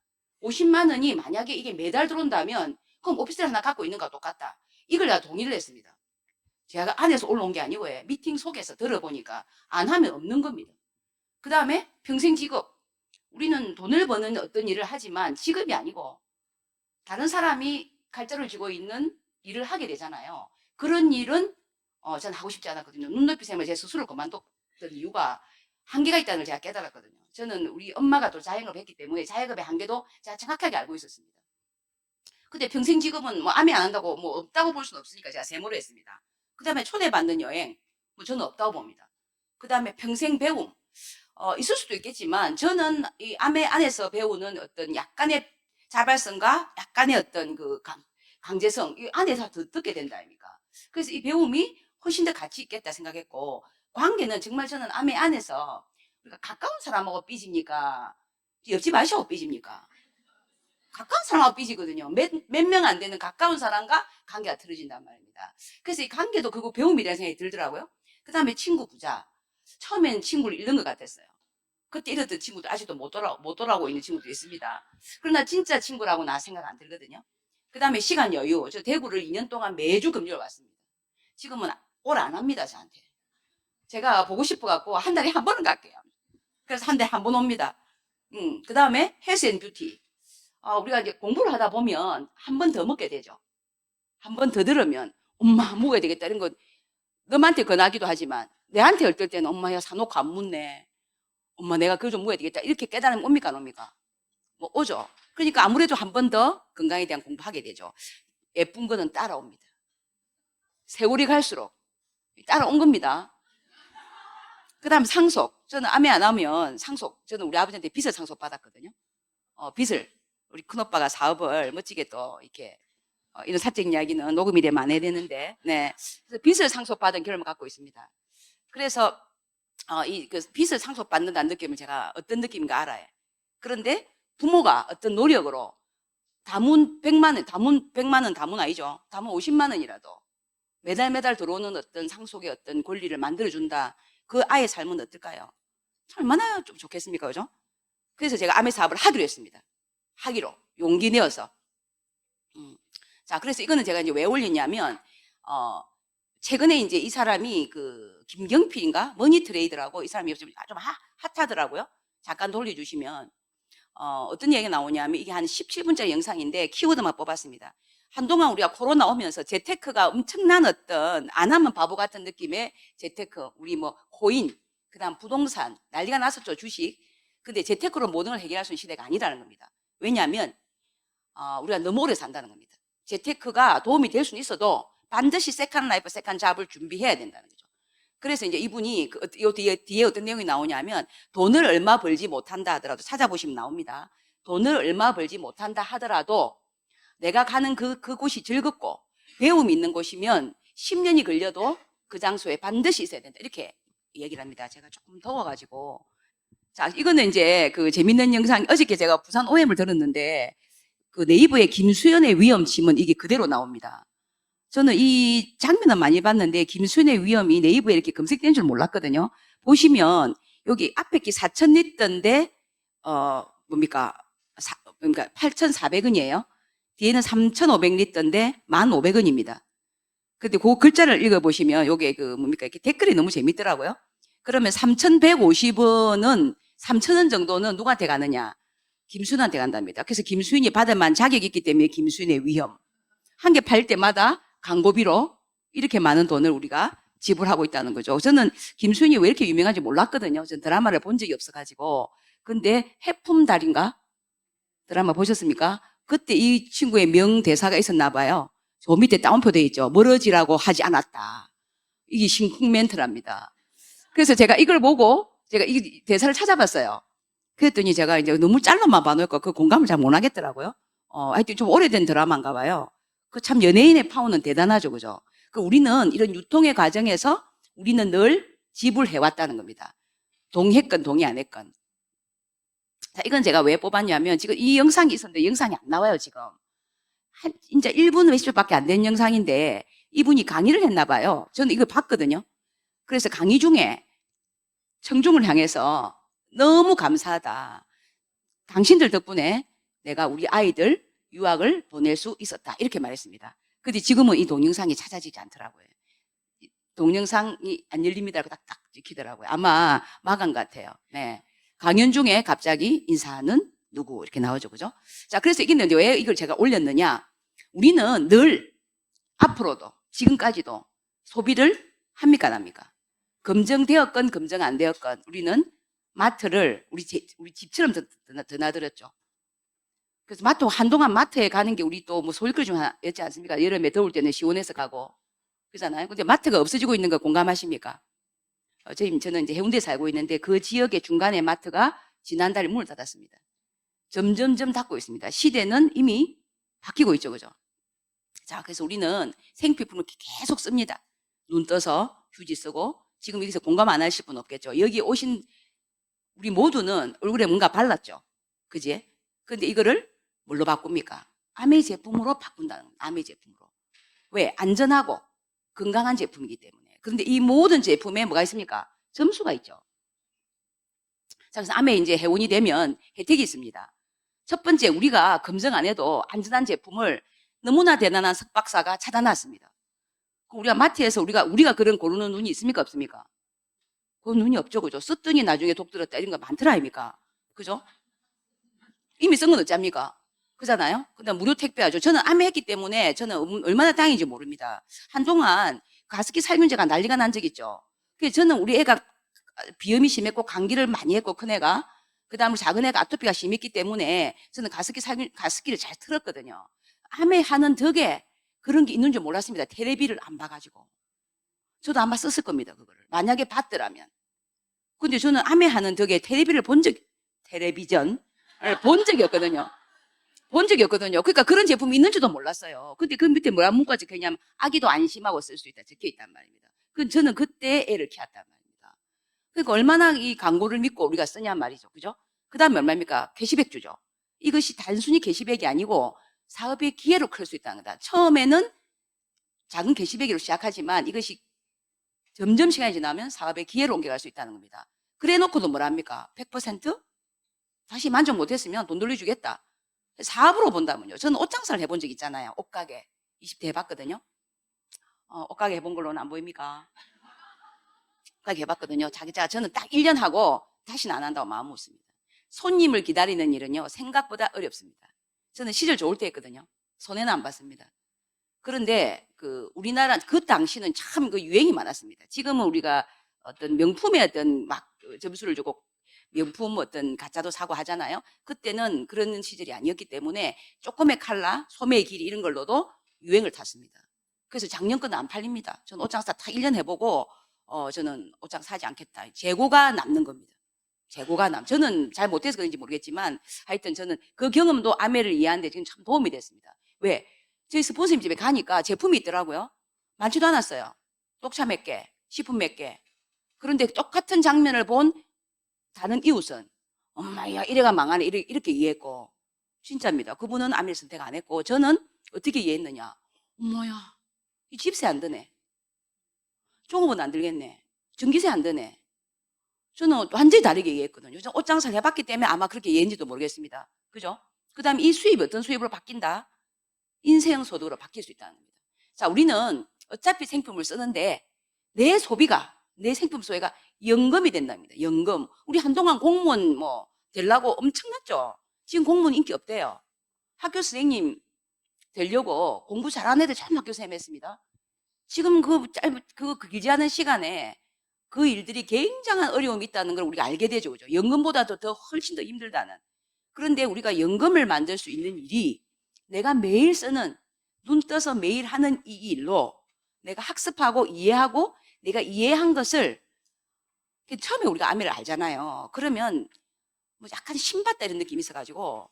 50만 원이 만약에 이게 매달 들어온다면 그럼 오피스텔 하나 갖고 있는 거와 똑같다. 이걸 내가 동의를 했습니다. 제가 안에서 올라온 게 아니고요. 미팅 속에서 들어보니까 안 하면 없는 겁니다. 그 다음에 평생 직업. 우리는 돈을 버는 어떤 일을 하지만 직업이 아니고 다른 사람이 칼자루를 쥐고 있는 일을 하게 되잖아요. 그런 일은 저는 하고 싶지 않았거든요. 눈높이 샘을 제 스스로 그만뒀던 이유가 한계가 있다는 걸 제가 깨달았거든요. 저는 우리 엄마가 또 자영업을 했기 때문에 자영업의 한계도 제가 정확하게 알고 있었습니다. 근데 평생 직업은 뭐 암이 안 한다고 뭐 없다고 볼 수는 없으니까 제가 세모를 했습니다. 그 다음에 초대받는 여행, 뭐 저는 없다고 봅니다. 그 다음에 평생 배움, 있을 수도 있겠지만 저는 이 암의 안에서 배우는 어떤 약간의 자발성과 약간의 어떤 그 강제성, 이 안에서 더 듣게 된다 아닙니까? 그래서 이 배움이 훨씬 더 가치 있겠다 생각했고, 관계는 정말 저는 암의 안에서 우리가 가까운 사람하고 삐집니까? 옆집 아저씨하고 삐집니까? 가까운 사람하고 삐지거든요. 몇 명 안 되는 가까운 사람과 관계가 틀어진단 말입니다. 그래서 이 관계도 결국 배움이라는 생각이 들더라고요. 그 다음에 친구 부자. 처음엔 친구를 잃는 것 같았어요. 그때 잃었던 친구도 아직도 못 돌아오고 있는 친구도 있습니다. 그러나 진짜 친구라고 나 생각 안 들거든요. 그 다음에 시간 여유. 저 대구를 2년 동안 매주 금요일 왔습니다. 지금은 올 안 합니다, 저한테. 제가 보고 싶어갖고 한 달에 한 번은 갈게요. 그래서 한 달에 한 번 옵니다. 그 다음에 헬스 앤 뷰티. 우리가 이제 공부를 하다 보면 한 번 더 먹게 되죠. 한 번 더 들으면 엄마 먹어야 되겠다 이런 거 너한테 권하기도 하지만 내한테 어떨 때는 엄마야 사놓고 안 묻네. 엄마 내가 그거 좀 먹어야 되겠다. 이렇게 깨달으면 옵니까 안 옵니까? 뭐 오죠. 그러니까 아무래도 한 번 더 건강에 대한 공부하게 되죠. 예쁜 거는 따라옵니다. 세월이 갈수록 따라온 겁니다. 그 다음 상속. 저는 암에 안 하면 상속. 저는 우리 아버지한테 빚을 상속 받았거든요. 빚을. 우리 큰오빠가 사업을 멋지게 또 이렇게 이런 사적 이야기는 녹음이 되면 안 해야 되는데, 네. 그래서 빚을 상속받은 경험을 갖고 있습니다. 그래서 그 빚을 상속받는다는 느낌을 제가 어떤 느낌인가 알아요. 그런데 부모가 어떤 노력으로 담은 100만 원, 담은 100만 원 담은 아니죠. 담은 50만 원이라도 매달 들어오는 어떤 상속의 어떤 권리를 만들어준다. 그 아이의 삶은 어떨까요? 얼마나 좀 좋겠습니까? 그죠? 그래서 제가 아메 사업을 하기로 했습니다. 하기로. 용기 내어서. 자, 그래서 이거는 제가 이제 왜 올렸냐면, 최근에 이제 이 사람이 그 김경필인가? 머니트레이더라고 이 사람이 요즘 좀 핫하더라고요. 잠깐 돌려주시면. 어떤 얘기가 나오냐면 이게 한 17분짜리 영상인데 키워드만 뽑았습니다. 한동안 우리가 코로나 오면서 재테크가 엄청난 어떤 안 하면 바보 같은 느낌의 재테크, 우리 뭐 코인, 그다음 부동산 난리가 났었죠. 주식. 근데 재테크로 모든 걸 해결할 수 있는 시대가 아니라는 겁니다. 왜냐하면 우리가 너무 오래 산다는 겁니다. 재테크가 도움이 될 수는 있어도 반드시 세컨 라이프, 세컨 잡을 준비해야 된다는 거죠. 그래서 이제 이분이 요 뒤에 어떤 내용이 나오냐면 돈을 얼마 벌지 못한다 하더라도 찾아보시면 나옵니다. 돈을 얼마 벌지 못한다 하더라도 내가 가는 그곳이 즐겁고 배움이 있는 곳이면 10년이 걸려도 그 장소에 반드시 있어야 된다. 이렇게 얘기를 합니다. 제가 조금 더워가지고. 자, 이거는 이제 그 재밌는 영상, 어저께 제가 부산 OM을 들었는데 그 네이버의 김수현의 위험침은 이게 그대로 나옵니다. 저는 이 장면은 많이 봤는데 김수현의 위험이 네이버에 이렇게 검색된 줄 몰랐거든요. 보시면 여기 앞에 게 4,000리터인데 뭡니까? 그러니까 8,400원이에요. 뒤에는 3,500리터인데 1,500원입니다. 근데 그 글자를 읽어보시면 요게 그 뭡니까? 이렇게 댓글이 너무 재밌더라고요. 그러면 3,150원은 3,000원 정도는 누구한테 가느냐? 김수현한테 간답니다. 그래서 김수현이 받을 만한 자격이 있기 때문에 김수현의 위험. 한 개 팔 때마다 광고비로 이렇게 많은 돈을 우리가 지불하고 있다는 거죠. 저는 김수현이 왜 이렇게 유명한지 몰랐거든요. 전 드라마를 본 적이 없어가지고. 근데 해품달인가? 드라마 보셨습니까? 그때 이 친구의 명대사가 있었나 봐요. 저 밑에 따옴표 돼 있죠. 멀어지라고 하지 않았다. 이게 심쿵 멘트랍니다. 그래서 제가 이걸 보고 제가 이 대사를 찾아봤어요. 그랬더니 제가 이제 너무 짤로만 봐놓을까 그 공감을 잘 못하겠더라고요. 하여튼 좀 오래된 드라마인가 봐요. 그 참 연예인의 파워는 대단하죠. 그죠? 그 우리는 이런 유통의 과정에서 우리는 늘 지불해왔다는 겁니다. 동의했건 동의 안 했건. 자, 이건 제가 왜 뽑았냐면 지금 이 영상이 있었는데 영상이 안 나와요, 지금. 이제 1분 몇십 초밖에 안 된 영상인데 이분이 강의를 했나 봐요. 저는 이걸 봤거든요. 그래서 강의 중에 청중을 향해서 너무 감사하다. 당신들 덕분에 내가 우리 아이들 유학을 보낼 수 있었다. 이렇게 말했습니다. 근데 지금은 이 동영상이 찾아지지 않더라고요. 동영상이 안 열립니다. 딱딱 찍히더라고요. 아마 마감 같아요. 네. 강연 중에 갑자기 인사는 누구 이렇게 나오죠. 그죠? 자, 그래서 이게 왜 이걸 제가 올렸느냐? 우리는 늘 앞으로도 지금까지도 소비를 합니까, 안 합니까? 검증되었건 검증 안 되었건 우리는 마트를 우리 집처럼 드나들었죠. 그래서 마트 한동안 마트에 가는 게 우리 또 뭐 소일거리 중 하나였지 않습니까? 여름에 더울 때는 시원해서 가고 그러잖아요. 근데 마트가 없어지고 있는 거 공감하십니까? 저는 이제 해운대에 살고 있는데 그 지역의 중간에 마트가 지난달에 문을 닫았습니다. 점점점 닫고 있습니다. 시대는 이미 바뀌고 있죠, 그죠? 자, 그래서 우리는 생필품을 계속 씁니다. 눈 떠서 휴지 쓰고 지금 여기서 공감 안 하실 분 없겠죠. 여기 오신 우리 모두는 얼굴에 뭔가 발랐죠. 그지? 근데 이거를 뭘로 바꿉니까? 아메 제품으로 바꾼다는 거예요. 아메 제품으로. 왜? 안전하고 건강한 제품이기 때문에. 그런데 이 모든 제품에 뭐가 있습니까? 점수가 있죠. 자, 그래서 아메 이제 회원이 되면 혜택이 있습니다. 첫 번째, 우리가 검증 안 해도 안전한 제품을 너무나 대단한 석박사가 찾아놨습니다. 우리가 마트에서 우리가 그런 고르는 눈이 있습니까? 없습니까? 그 눈이 없죠. 그죠? 썼더니 나중에 독 들었다 이런 거 많더라, 아닙니까? 그죠? 이미 쓴 건 어쩝니까? 그잖아요? 근데 무료 택배하죠. 저는 암에 했기 때문에 저는 얼마나 다행인지 모릅니다. 한동안 가습기 살균제가 난리가 난 적 있죠. 그래서 저는 우리 애가 비염이 심했고 감기를 많이 했고 큰애가 그다음에 작은 애가 아토피가 심했기 때문에 저는 가습기를 잘 틀었거든요. 암에 하는 덕에 그런 게 있는 줄 몰랐습니다. 텔레비를 안 봐가지고. 저도 아마 썼을 겁니다. 그거를. 만약에 봤더라면. 근데 저는 암에 하는 덕에 텔레비전을 본 적이 없거든요. 본 적이 없거든요. 그러니까 그런 제품이 있는지도 몰랐어요. 근데 그 밑에 뭐라 문구가 적혀있냐면 아기도 안심하고 쓸 수 있다 적혀있단 말입니다. 저는 그때 애를 키웠단 말입니다. 그러니까 얼마나 이 광고를 믿고 우리가 쓰냐 말이죠. 그죠? 그 다음에 얼마입니까? 캐시백 주죠. 이것이 단순히 캐시백이 아니고 사업의 기회로 클 수 있다는 거다. 처음에는 작은 캐시백으로 시작하지만 이것이 점점 시간이 지나면 사업의 기회로 옮겨갈 수 있다는 겁니다. 그래 놓고도 뭐랍니까? 100%? 다시 만족 못했으면 돈 돌려주겠다. 사업으로 본다면요. 저는 옷 장사를 해본 적 있잖아요. 옷가게. 20대 해봤거든요. 옷가게 해본 걸로는 안 보입니까? 옷가게 해봤거든요. 저는 딱 1년 하고 다시는 안 한다고 마음 먹습니다. 손님을 기다리는 일은요, 생각보다 어렵습니다. 저는 시절 좋을 때 했거든요. 손해는 안 봤습니다. 그런데 우리나라 그 당시는 참 그 유행이 많았습니다. 지금은 우리가 어떤 명품의 어떤 점수를 주고 명품 어떤 가짜도 사고 하잖아요. 그때는 그런 시절이 아니었기 때문에 조금의 칼라, 소매의 길이 이런 걸로도 유행을 탔습니다. 그래서 작년 거는 안 팔립니다. 저는 옷장사 다 1년 해보고 저는 옷장 사지 않겠다. 재고가 남는 겁니다. 재고가 저는 잘 못해서 그런지 모르겠지만 하여튼 저는 그 경험도 아메를 이해하는데 지금 참 도움이 됐습니다. 왜? 저희 스폰서님 집에 가니까 제품이 있더라고요. 많지도 않았어요. 녹차 몇 개, 식품 몇 개. 그런데 똑같은 장면을 본 다른 이웃은 엄마야 이래가 망하네 이렇게 이해했고 진짜입니다. 그분은 아메를 선택 안 했고 저는 어떻게 이해했느냐. 엄마야 이 집세 안 드네. 종업원 안 들겠네. 전기세 안 드네. 저는 완전히 다르게 이해했거든요. 저는 옷 장사를 해봤기 때문에 아마 그렇게 이해했는지도 모르겠습니다. 그죠? 그 다음에 이 수입이 어떤 수입으로 바뀐다? 인생 소득으로 바뀔 수 있다는 겁니다. 자, 우리는 어차피 생품을 쓰는데 내 소비가, 내 생품 소비가 연금이 된답니다. 연금. 우리 한동안 공무원 되려고 엄청났죠? 지금 공무원 인기 없대요. 학교 선생님 되려고 공부 잘하는 애들 참 학교 선생님 했습니다. 지금 그 길지 않은 시간에 그 일들이 굉장한 어려움이 있다는 걸 우리가 알게 되죠. 그죠? 연금보다도 훨씬 더 힘들다는. 그런데 우리가 연금을 만들 수 있는 일이 내가 매일 쓰는, 눈 떠서 매일 하는 이 일로 내가 학습하고 이해하고 내가 이해한 것을 처음에 우리가 아메를 알잖아요. 그러면 약간 신받다 이런 느낌이 있어가지고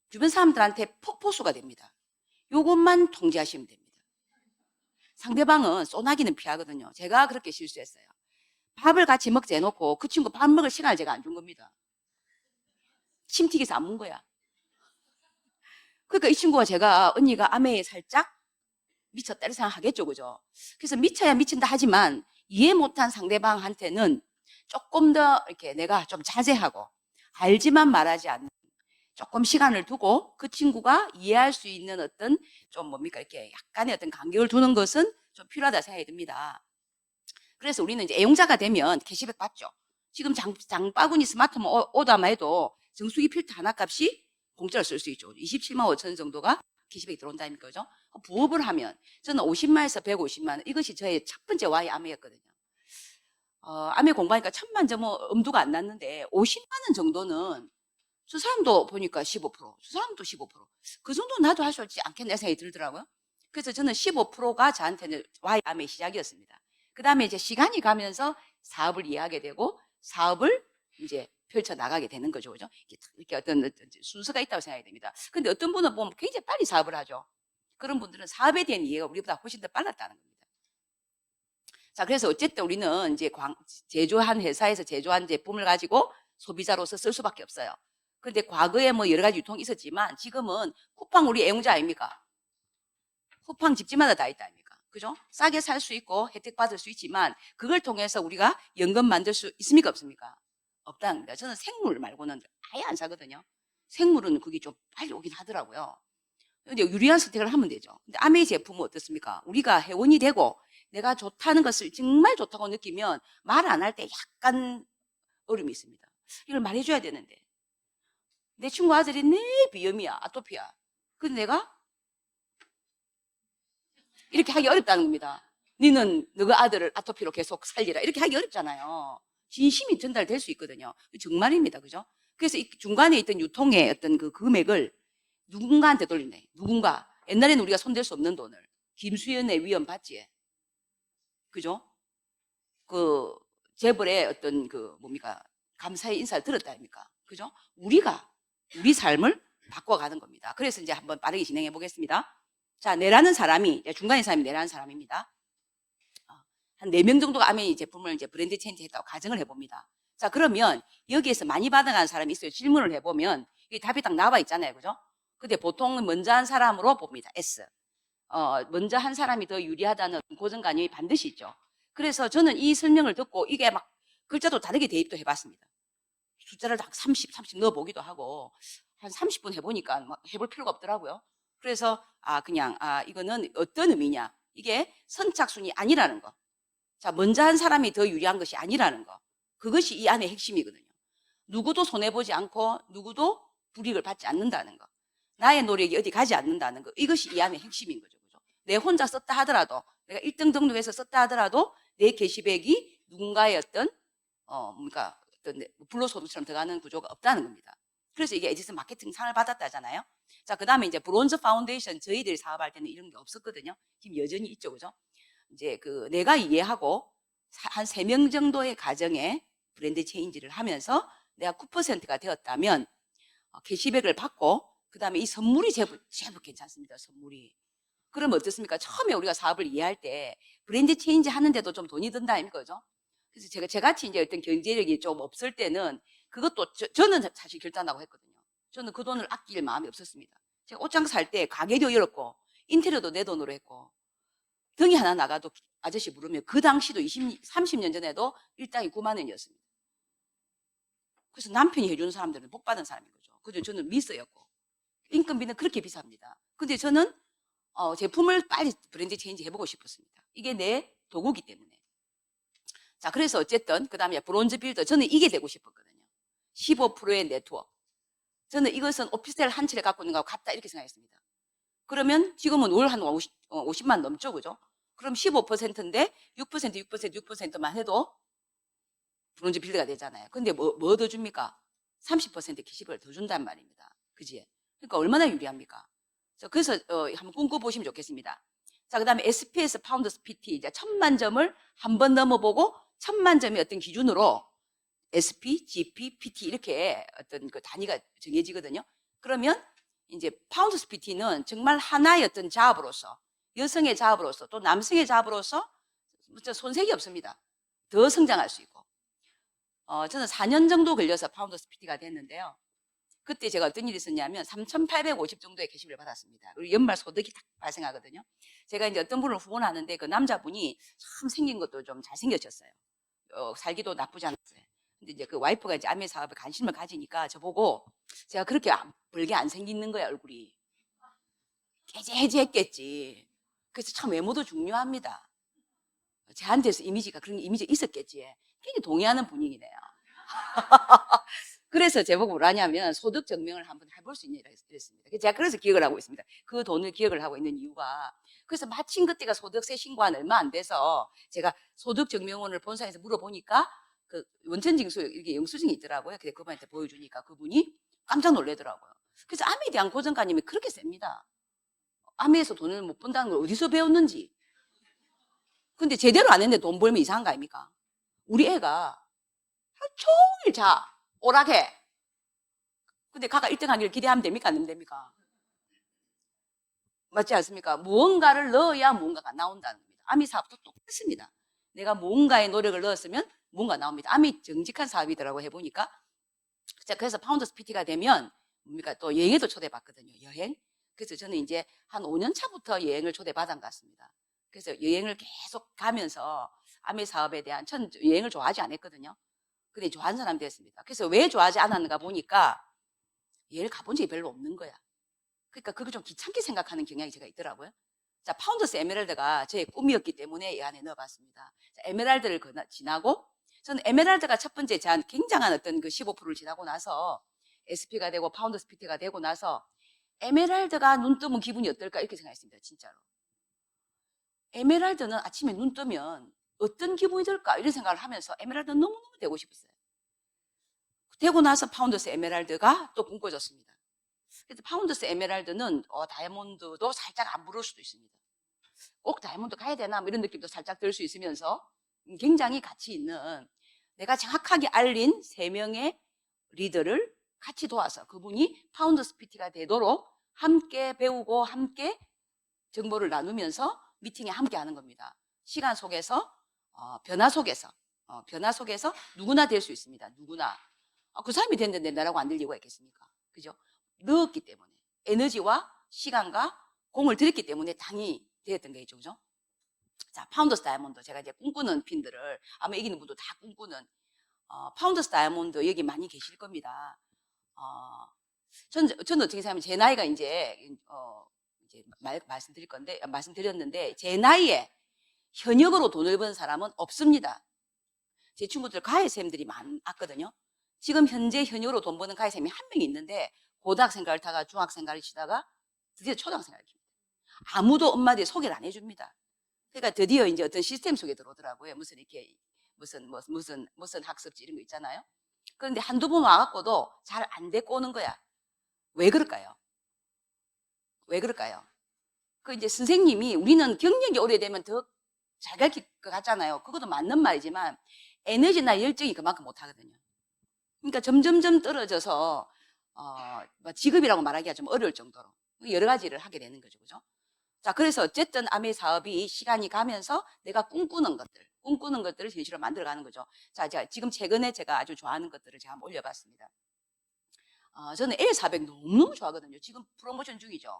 주변 사람들한테 폭포수가 됩니다. 요것만 통제하시면 됩니다. 상대방은 쏘나기는 피하거든요. 제가 그렇게 실수했어요. 밥을 같이 먹자 해놓고 그 친구 밥 먹을 시간을 제가 안 준 겁니다. 침 튀겨서 안 먹은 거야. 그러니까 이 친구가 언니가 아메에 살짝 미쳤다 이렇게 생각하겠죠. 그죠? 그래서 미쳐야 미친다 하지만 이해 못한 상대방한테는 조금 더 이렇게 내가 좀 자제하고 알지만 말하지 않는 조금 시간을 두고 그 친구가 이해할 수 있는 어떤 좀 이렇게 약간의 어떤 간격을 두는 것은 좀 필요하다 생각이 듭니다. 그래서 우리는 이제 애용자가 되면 캐시백 받죠. 지금 장바구니 스마트폰 오다마 해도 정수기 필터 하나 값이 공짜로 쓸 수 있죠. 27만 5천 정도가 캐시백이 들어온다니까, 그죠? 부업을 하면 저는 50만에서 150만 원 이것이 저의 첫 번째 Y 아메였거든요. 아메 공부하니까 1000만 점 엄두가 안 났는데 50만 원 정도는 저 사람도 보니까 15%, 저 사람도 15%그 정도는 나도 할 수 있지 않겠네 생각이 들더라고요. 그래서 저는 15%가 저한테는 Y 아메의 시작이었습니다. 그 다음에 이제 시간이 가면서 사업을 이해하게 되고 사업을 이제 펼쳐 나가게 되는 거죠. 그죠? 이렇게 어떤 순서가 있다고 생각이 됩니다. 근데 어떤 분은 보면 굉장히 빨리 사업을 하죠. 그런 분들은 사업에 대한 이해가 우리보다 훨씬 더 빨랐다는 겁니다. 자, 그래서 어쨌든 우리는 이제 제조한 회사에서 제조한 제품을 가지고 소비자로서 쓸 수밖에 없어요. 근데 과거에 여러 가지 유통이 있었지만 지금은 쿠팡 우리 애용자 아닙니까? 쿠팡 집집마다 다 있다 아닙니까? 그죠? 싸게 살 수 있고 혜택 받을 수 있지만 그걸 통해서 우리가 연금 만들 수 있습니까? 없습니까? 없다는 겁니다. 저는 생물 말고는 아예 안 사거든요. 생물은 그게 좀 빨리 오긴 하더라고요. 근데 유리한 선택을 하면 되죠. 근데 아메이 제품은 어떻습니까? 우리가 회원이 되고 내가 좋다는 것을 정말 좋다고 느끼면 말 안 할 때 약간 어려움이 있습니다. 이걸 말해줘야 되는데 내 친구 아들이 내 비염이야, 아토피야. 근데 내가 이렇게 하기 어렵다는 겁니다. 너는 너가 아들을 아토피로 계속 살리라. 이렇게 하기 어렵잖아요. 진심이 전달될 수 있거든요. 정말입니다. 그죠? 그래서 이 중간에 있던 유통의 어떤 그 금액을 누군가한테 돌리네. 누군가. 옛날에는 우리가 손댈 수 없는 돈을. 김수현의 위험 받지. 그죠? 그 재벌의 어떤 감사의 인사를 들었다 아닙니까? 그죠? 우리가 우리 삶을 바꿔가는 겁니다. 그래서 이제 한번 빠르게 진행해 보겠습니다. 자, 내라는 사람이, 중간에 사람이 내라는 사람입니다. 한 4명 정도가 아메이 제품을 이제 브랜드 체인지 했다고 가정을 해봅니다. 자, 그러면 여기에서 많이 받아간 사람이 있어요. 질문을 해보면 이 답이 딱 나와 있잖아요. 그죠? 근데 보통 먼저 한 사람으로 봅니다. S. 먼저 한 사람이 더 유리하다는 고정관념이 반드시 있죠. 그래서 저는 이 설명을 듣고 이게 막 글자도 다르게 대입도 해봤습니다. 숫자를 딱 30 넣어보기도 하고 한 30분 해보니까 막 해볼 필요가 없더라고요. 그래서 그냥 이거는 어떤 의미냐, 이게 선착순이 아니라는 거. 자, 먼저 한 사람이 더 유리한 것이 아니라는 거. 그것이 이 안의 핵심이거든요. 누구도 손해보지 않고 누구도 불이익을 받지 않는다는 거. 나의 노력이 어디 가지 않는다는 거. 이것이 이 안의 핵심인 거죠. 그죠? 내 혼자 썼다 하더라도, 내가 1등 등록해서 썼다 하더라도 내 게시백이 누군가의 어떤 불로소득처럼 들어가는 구조가 없다는 겁니다. 그래서 이게 에디슨 마케팅 상을 받았다잖아요. 자, 그 다음에 이제 브론즈 파운데이션 저희들이 사업할 때는 이런 게 없었거든요. 지금 여전히 있죠. 그죠? 이제 내가 이해하고 한 3명 정도의 가정에 브랜드 체인지를 하면서 내가 9%가 되었다면 캐시백을 받고 그 다음에 이 선물이 제법 괜찮습니다. 선물이. 그럼 어떻습니까? 처음에 우리가 사업을 이해할 때 브랜드 체인지 하는데도 좀 돈이 든다 이거죠. 그래서 저같이 이제 어떤 경제력이 좀 없을 때는 그것도 저는 사실 결단하고 했거든요. 저는 그 돈을 아낄 마음이 없었습니다. 제가 옷장 살 때 가게도 열었고 인테리어도 내 돈으로 했고 등이 하나 나가도 아저씨 부르면 그 당시도 30년 전에도 일당이 9만 원이었습니다. 그래서 남편이 해주는 사람들은 복 받은 사람인 거죠. 그죠? 저는 미스였고 인건비는 그렇게 비쌉니다. 근데 저는 제품을 빨리 브랜드 체인지 해보고 싶었습니다. 이게 내 도구기 때문에. 자, 그래서 어쨌든 그 다음에 브론즈 빌더, 저는 이게 되고 싶었거든요. 15%의 네트워크. 저는 이것은 오피스텔 한 채를 갖고 있는 거하고 같다 이렇게 생각했습니다. 그러면 지금은 월 한 50만 넘죠, 그죠? 그럼 15%인데 6%만 해도 브론즈 빌드가 되잖아요. 근데 뭐 더 줍니까? 30% 캐시백을 더 준단 말입니다. 그지? 그러니까 얼마나 유리합니까? 그래서 한번 꿈꿔보시면 좋겠습니다. 자, 그 다음에 SPS 파운더스 PT, 이제 1000만 점을 한번 넘어보고 1000만 점이 어떤 기준으로 SP, GP, PT 이렇게 어떤 그 단위가 정해지거든요. 그러면 이제 파운더스 PT는 정말 하나의 어떤 자업으로서, 여성의 자업으로서 또 남성의 자업으로서 손색이 없습니다. 더 성장할 수 있고. 저는 4년 정도 걸려서 파운더스 PT가 됐는데요. 그때 제가 어떤 일이 있었냐면 3,850 정도의 게시를 받았습니다. 그리고 연말 소득이 딱 발생하거든요. 제가 이제 어떤 분을 후원하는데 그 남자분이 참 생긴 것도 좀 잘생겨졌어요. 살기도 나쁘지 않았어요. 근데 이제 그 와이프가 이제 아메 사업에 관심을 가지니까 저보고 제가 그렇게 벌게 안 생기는 거야, 얼굴이. 깨재해지했겠지. 그래서 참 외모도 중요합니다. 저한테서 그런 이미지가 있었겠지. 굉장히 동의하는 분위기네요. 그래서 제보고 뭐라냐면 소득 증명을 한번 해볼 수 있냐 이랬습니다. 제가 그래서 기억을 하고 있습니다. 그 돈을 기억을 하고 있는 이유가, 그래서 마침 그때가 소득세 신고한 얼마 안 돼서 제가 소득 증명원을 본사에서 물어보니까 그 원천징수 이게 영수증이 있더라고요. 근데 그분한테 보여주니까 그분이 깜짝 놀라더라고요. 그래서 암에 대한 고정관념이 그렇게 셉니다. 암에서 돈을 못 번다는 걸 어디서 배웠는지. 근데 제대로 안 했는데 돈 벌면 이상한 거 아닙니까? 우리 애가 하루 종일 오락해. 근데 가가 1등 하기를 기대하면 됩니까? 안 됩니까? 맞지 않습니까? 무언가를 넣어야 무언가가 나온다는 겁니다. 아미 사업도 똑같습니다. 내가 무언가의 노력을 넣었으면 무언가 나옵니다. 아미 정직한 사업이더라고 해보니까. 그래서 파운더스 PT가 되면 뭡니까? 또 여행에도 초대받거든요. 여행. 그래서 저는 이제 한 5년 차부터 여행을 초대받은 것 같습니다. 그래서 여행을 계속 가면서 아미 사업에 대한 여행을 좋아하지 않았거든요. 근데 좋아하는 사람이 됐습니다. 그래서 왜 좋아하지 않았는가 보니까 얘를 가본 적이 별로 없는 거야. 그러니까 그걸 좀 귀찮게 생각하는 경향이 제가 있더라고요. 자, 파운더스 에메랄드가 저의 꿈이었기 때문에 이 안에 넣어봤습니다. 자, 에메랄드를 지나고 저는 에메랄드가 첫 번째 제한 굉장한 어떤 그 15%를 지나고 나서 SP가 되고 파운더스 PT가 되고 나서 에메랄드가 눈 뜨면 기분이 어떨까 이렇게 생각했습니다. 진짜로. 에메랄드는 아침에 눈 뜨면 어떤 기분이 들까 이런 생각을 하면서 에메랄드는 너무너무 되고 싶었어요. 되고 나서 파운더스 에메랄드가 또 꿈꿔졌습니다. 그래서 파운더스 에메랄드는 다이아몬드도 살짝 안 부를 수도 있습니다. 꼭 다이아몬드 가야 되나 뭐 이런 느낌도 살짝 들 수 있으면서 굉장히 가치 있는, 내가 정확하게 알린 3명의 리더를 같이 도와서 그분이 파운더스 PT가 되도록 함께 배우고 함께 정보를 나누면서 미팅에 함께 하는 겁니다. 시간 속에서 변화 속에서 누구나 될 수 있습니다. 누구나. 그 사람이 됐는데 나라고 안 될 이유가 있겠습니까? 그죠? 넣었기 때문에. 에너지와 시간과 공을 들였기 때문에 당연히 되었던 거겠죠. 그죠? 자, 파운더스 다이아몬드. 제가 이제 꿈꾸는 핀들을 아마 이기는 분도 다 꿈꾸는 파운더스 다이아몬드 여기 많이 계실 겁니다. 저는 어떻게 생각하면 제 나이가 이제 말씀드렸는데 제 나이에 현역으로 돈을 번 사람은 없습니다. 제 친구들 가해쌤들이 많았거든요. 지금 현재 현역으로 돈 버는 가해쌤이 한 명이 있는데 고등학생 가르다가 중학생 가르치다가 드디어 초등학생 가르칩니다. 아무도 엄마들이 소개를 안 해줍니다. 그러니까 드디어 이제 어떤 시스템 속에 들어오더라고요. 무슨 이렇게 무슨 학습지 이런 거 있잖아요. 그런데 한두 번 와갖고도 잘 안 데리고 오는 거야. 왜 그럴까요? 왜 그럴까요? 그 이제 선생님이 우리는 경력이 오래되면 더 잘 가르칠 것 같잖아요. 그것도 맞는 말이지만 에너지나 열정이 그만큼 못 하거든요. 그러니까 점점점 떨어져서 직업이라고 말하기가 좀 어려울 정도로 여러 가지를 하게 되는 거죠. 그죠? 자, 그래서 어쨌든 아메 사업이 시간이 가면서 내가 꿈꾸는 것들을 현실로 만들어가는 거죠. 자, 지금 최근에 제가 아주 좋아하는 것들을 제가 한번 올려봤습니다. 저는 L400 너무너무 좋아하거든요. 지금 프로모션 중이죠.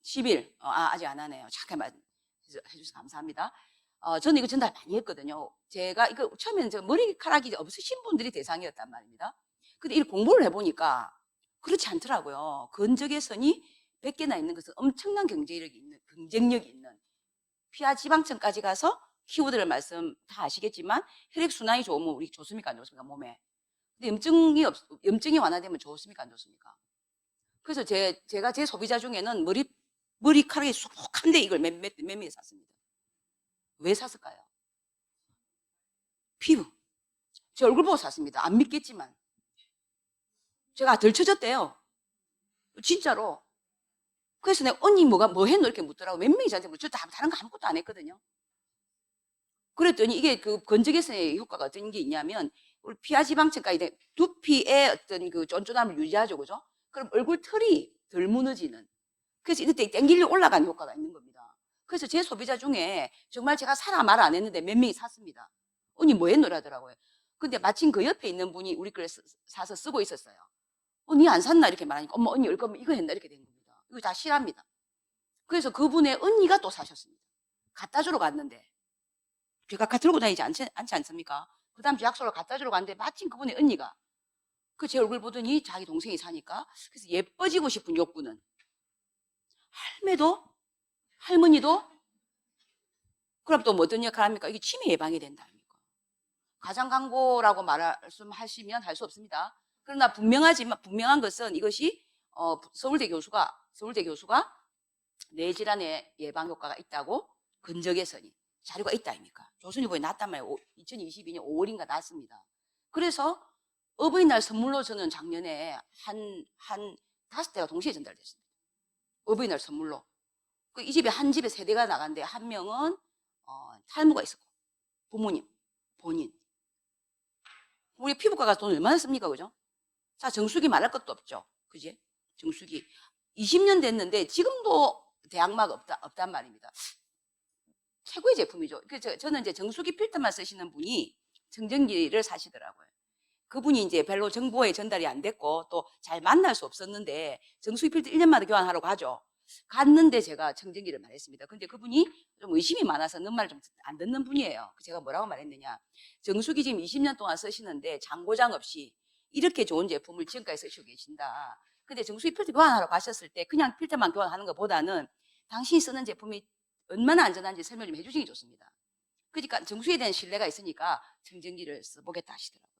10일. 아직 안 하네요. 잠깐만 해주셔서 감사합니다. 저는 이거 전달 많이 했거든요. 제가 이거 처음에는 저 머리카락이 없으신 분들이 대상이었단 말입니다. 근데 이 공부를 해보니까 그렇지 않더라고요. 건적외선이 100개나 있는 것은 엄청난 경쟁력이 있는 피하 지방층까지 가서 키워드를 말씀 다 아시겠지만 혈액순환이 좋으면 우리 좋습니까? 안 좋습니까? 몸에. 근데 염증이 완화되면 좋습니까? 안 좋습니까? 그래서 제가 제 소비자 중에는 머리카락이 수북한데 이걸 몇 개 샀습니다. 왜 샀을까요? 피부. 제 얼굴 보고 샀습니다. 안 믿겠지만. 제가 덜 쳐졌대요. 진짜로. 그래서 내가 언니 뭐 했노? 이렇게 묻더라고. 몇 명이 저한테 저 다른 거 아무것도 안 했거든요. 그랬더니 이게 그 건적외선의 효과가 어떤 게 있냐면 우리 피하 지방층까지 두피의 어떤 그 쫀쫀함을 유지하죠. 그죠? 그럼 얼굴 털이 덜 무너지는. 그래서 이때 땡길려 올라가는 효과가 있는 겁니다. 그래서 제 소비자 중에 정말 제가 사라 말 안 했는데 몇 명이 샀습니다. 언니 뭐 했노? 하더라고요. 근데 마침 그 옆에 있는 분이 우리 걸 사서 쓰고 있었어요. 니 안 샀나? 이렇게 말하니까 엄마 언니 올 거면 이거 했나? 이렇게 된 겁니다. 이거 다 실합니다. 그래서 그분의 언니가 또 사셨습니다. 갖다 주러 갔는데 제가 들고 다니지 않지 않습니까? 그 다음 주 약속을 갖다 주러 갔는데 마침 그분의 언니가 그 제 얼굴 보더니 자기 동생이 사니까 그래서 예뻐지고 싶은 욕구는 할매도 할머니도 그럼 또 뭐 어떤 역할을 합니까? 이게 치매 예방이 된다 아닙니까? 가장 광고라고 말씀하시면 할 수 없습니다. 그러나 분명한 것은 이것이 서울대 교수가 뇌질환의 예방 효과가 있다고 건적외선이 자료가 있다 아닙니까? 조선일보에 났단 말이에요. 2022년 5월인가 났습니다. 그래서 어버이날 선물로 저는 작년에 한 5대가 동시에 전달됐습니다. 어버이날 선물로. 이 집에 한 집에 3대가 나갔는데 한 명은 탈모가 있었고 부모님, 본인. 우리 피부과가 돈 얼마나 씁니까? 그죠? 자, 정수기 말할 것도 없죠. 그지? 정수기. 20년 됐는데 지금도 대항마가 없단 말입니다. 최고의 제품이죠. 그래서 저는 이제 정수기 필터만 쓰시는 분이 청정기를 사시더라고요. 그분이 이제 별로 정보에 전달이 안 됐고 또 잘 만날 수 없었는데 정수기 필터 1년마다 교환하러 가죠. 갔는데 제가 청정기를 말했습니다. 근데 그분이 좀 의심이 많아서 넌 말 좀 안 듣는 분이에요. 제가 뭐라고 말했느냐. 정수기 지금 20년 동안 쓰시는데 장고장 없이 이렇게 좋은 제품을 지금까지 쓰시고 계신다. 근데 정수기 필터 교환하러 가셨을 때 그냥 필터만 교환하는 것보다는 당신이 쓰는 제품이 얼마나 안전한지 설명 좀 해주시는 게 좋습니다. 그러니까 정수기에 대한 신뢰가 있으니까 청정기를 써보겠다 하시더라고요.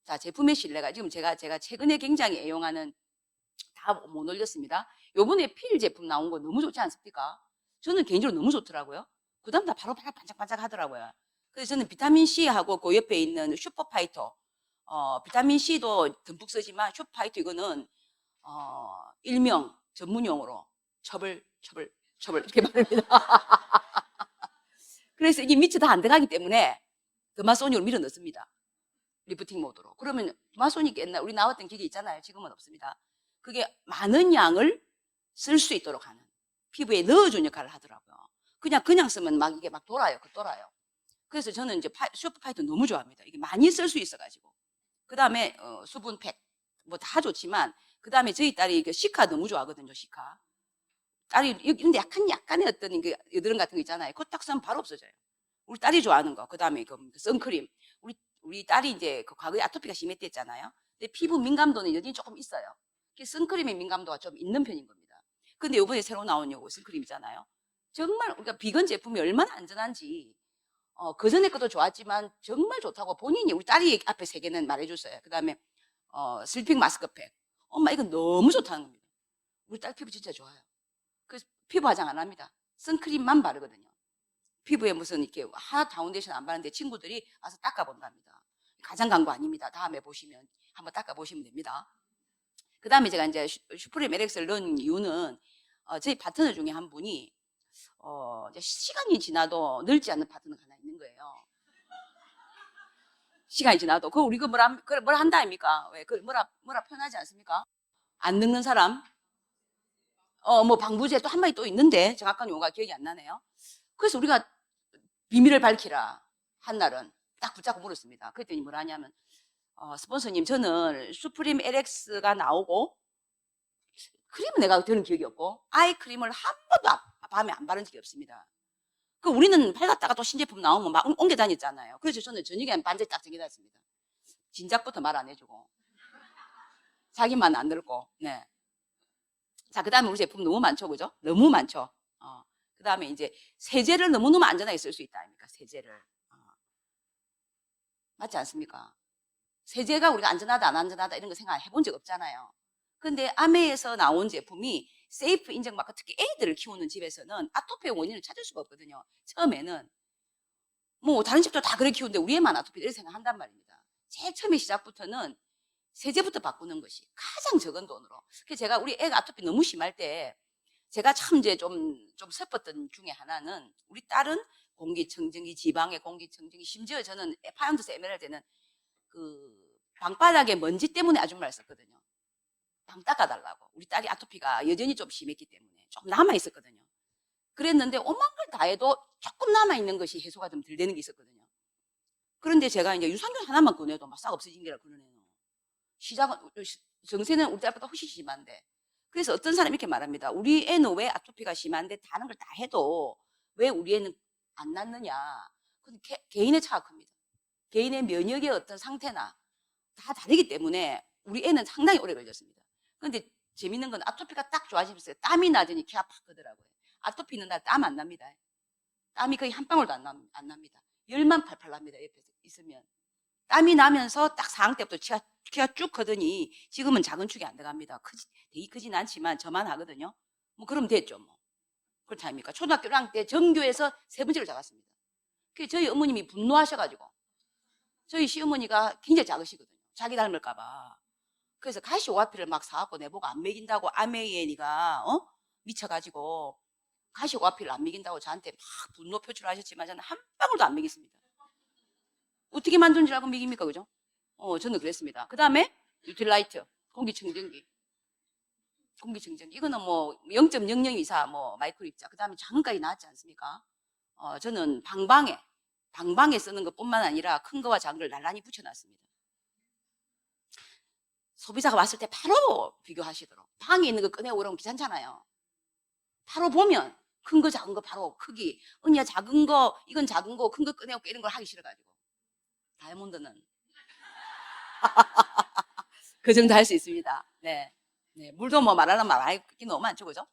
자, 제품의 신뢰가 지금 제가 최근에 굉장히 애용하는 다 못 올렸습니다. 요번에 필 제품 나온 거 너무 좋지 않습니까? 저는 개인적으로 너무 좋더라고요. 그 다음 다 바로 반짝반짝 하더라고요. 그래서 저는 비타민C하고 그 옆에 있는 슈퍼파이터, 비타민C도 듬뿍 쓰지만 슈퍼파이터 이거는, 일명 전문용어로 처벌 이렇게 말합니다. 그래서 이게 밑에 다 안 들어가기 때문에 더마소닉으로 밀어 넣습니다. 리프팅 모드로. 그러면 더마소닉 옛날 우리 나왔던 기계 있잖아요. 지금은 없습니다. 그게 많은 양을 쓸 수 있도록 하는 피부에 넣어주는 역할을 하더라고요. 그냥 쓰면 막 이게 막 돌아요. 돌아요. 그래서 저는 이제 슈퍼파이터 너무 좋아합니다. 이게 많이 쓸 수 있어가지고. 그 다음에 수분팩 뭐 다 좋지만 그 다음에 저희 딸이 그 시카 너무 좋아하거든요. 시카. 딸이 이런데 약간의 어떤 그 여드름 같은 거 있잖아요. 그거 딱 쓰면 바로 없어져요. 우리 딸이 좋아하는 거. 그 다음에 그 선크림. 우리 딸이 이제 그 과거에 아토피가 심했댔잖아요. 근데 피부 민감도는 여전히 조금 있어요. 선크림의 민감도가 좀 있는 편인 겁니다. 근데 이번에 새로 나온 요 선크림이잖아요. 정말 우리가 비건 제품이 얼마나 안전한지 그 전에 것도 좋았지만 정말 좋다고 본인이 우리 딸이 앞에 세 개는 말해줬어요. 그 다음에 슬핑 마스크팩. 엄마 이건 너무 좋다는 겁니다. 우리 딸 피부 진짜 좋아요. 그래서 피부 화장 안 합니다. 선크림만 바르거든요. 피부에 무슨 이렇게 하나 파운데이션 안 바르는데 친구들이 와서 닦아본답니다. 가장 광고 아닙니다. 다음에 보시면 한번 닦아보시면 됩니다. 그 다음에 제가 이제 슈프림 LX를 넣은 이유는 저희 파트너 중에 한 분이 이제 시간이 지나도 늙지 않는 파트너가 하나 있는 거예요. 시간이 지나도 우리 뭐라 한다 아닙니까? 왜 뭐라 표현하지 않습니까? 안 늙는 사람. 뭐 방부제 또 한 마디 또 있는데 정확한 용어가 기억이 안 나네요. 그래서 우리가 비밀을 밝히라 한 날은 딱 붙잡고 물었습니다. 그랬더니 뭐라 하냐면 스폰서님 저는 슈프림 LX가 나오고 크림은 내가 드는 기억이 없고 아이크림을 한 번도 밤에 안 바른 적이 없습니다. 우리는 팔갔다가 또 신제품 나오면 막 옮겨 다녔잖아요. 그래서 저는 저녁에 반지 딱 정해놨습니다. 진작부터 말 안 해주고 자기만 안 늙고. 네. 자, 그 다음에 우리 제품 너무 많죠, 그죠? 너무 많죠. 그 다음에 이제 세제를 너무너무 안전하게 쓸 수 있다 아닙니까? 세제를. 맞지 않습니까? 세제가 우리가 안전하다 안 안전하다 이런 거 생각 해본 적 없잖아요. 근데 아메에서 나온 제품이 세이프 인증받고 특히 애들을 키우는 집에서는 아토피의 원인을 찾을 수가 없거든요. 처음에는 뭐 다른 집도 다 그렇게 키우는데 우리 애만 아토피 이렇게 생각한단 말입니다. 제일 처음에 시작부터는 세제부터 바꾸는 것이 가장 적은 돈으로. 그래서 제가 우리 애가 아토피 너무 심할 때 제가 참 이제 좀 슬펐던 중에 하나는 우리 딸은 공기청정기, 지방의 공기청정기, 심지어 저는 파운드스 에메랄드는 그 방바닥에 먼지 때문에 아줌마를 썼거든요. 방 닦아달라고. 우리 딸이 아토피가 여전히 좀 심했기 때문에 좀 남아있었거든요. 그랬는데 오만 걸 다 해도 조금 남아있는 것이 해소가 좀 덜 되는 게 있었거든요. 그런데 제가 이제 유산균 하나만 꺼내도 막 싹 없어진 게라 그러네요. 시작은, 정세는 우리 딸보다 훨씬 심한데. 그래서 어떤 사람이 이렇게 말합니다. 우리 애는 왜 아토피가 심한데 다른 걸 다 해도 왜 우리 애는 안 낫느냐. 그건 개인의 차가 큽니다. 개인의 면역의 어떤 상태나 다 다르기 때문에 우리 애는 상당히 오래 걸렸습니다. 그런데 재밌는 건 아토피가 딱 좋아지면서 땀이 나더니 키 아팠더라고요. 아토피 있는 날 땀 안 납니다. 땀이 거의 한 방울도 안 납니다. 열만 팔팔 납니다. 옆에 있으면. 땀이 나면서 딱 4학년 때부터 키가 쭉 크더니 지금은 작은 축이 안 들어갑니다. 되게 크진 않지만 저만 하거든요. 뭐 그럼 됐죠 뭐. 그렇다 아닙니까? 초등학교 1학년 때 전교에서 3번째로 작았습니다. 그 저희 어머님이 분노하셔가지고 저희 시어머니가 굉장히 작으시거든요. 자기 닮을까봐. 그래서 가시 오아피를 막 사갖고 내보고 안 먹인다고 아메이에 니가 미쳐가지고 가시 오아피를 안 먹인다고 저한테 막 분노 표출하셨지만 저는 한 방울도 안 먹였습니다. 어떻게 만든 줄 알고 먹입니까? 그죠? 저는 그랬습니다. 그 다음에 뉴트라이트, 공기청정기. 이거는 뭐 0.0024 뭐 마이크로 입자. 그 다음에 작은까지 나왔지 않습니까? 저는 방방에 쓰는 것뿐만 아니라 큰 거와 작은 걸 나란히 붙여놨습니다. 소비자가 왔을 때 바로 비교하시도록. 방에 있는 거 꺼내오라면 귀찮잖아요. 바로 보면 큰 거 작은 거 바로 크기. 언니야 작은 거 이건 작은 거 큰 거 꺼내올게 이런 걸 하기 싫어가지고. 다이아몬드는 그 정도 할 수 있습니다. 네. 물도 뭐 말하는 말 많이 너무 많죠, 그죠?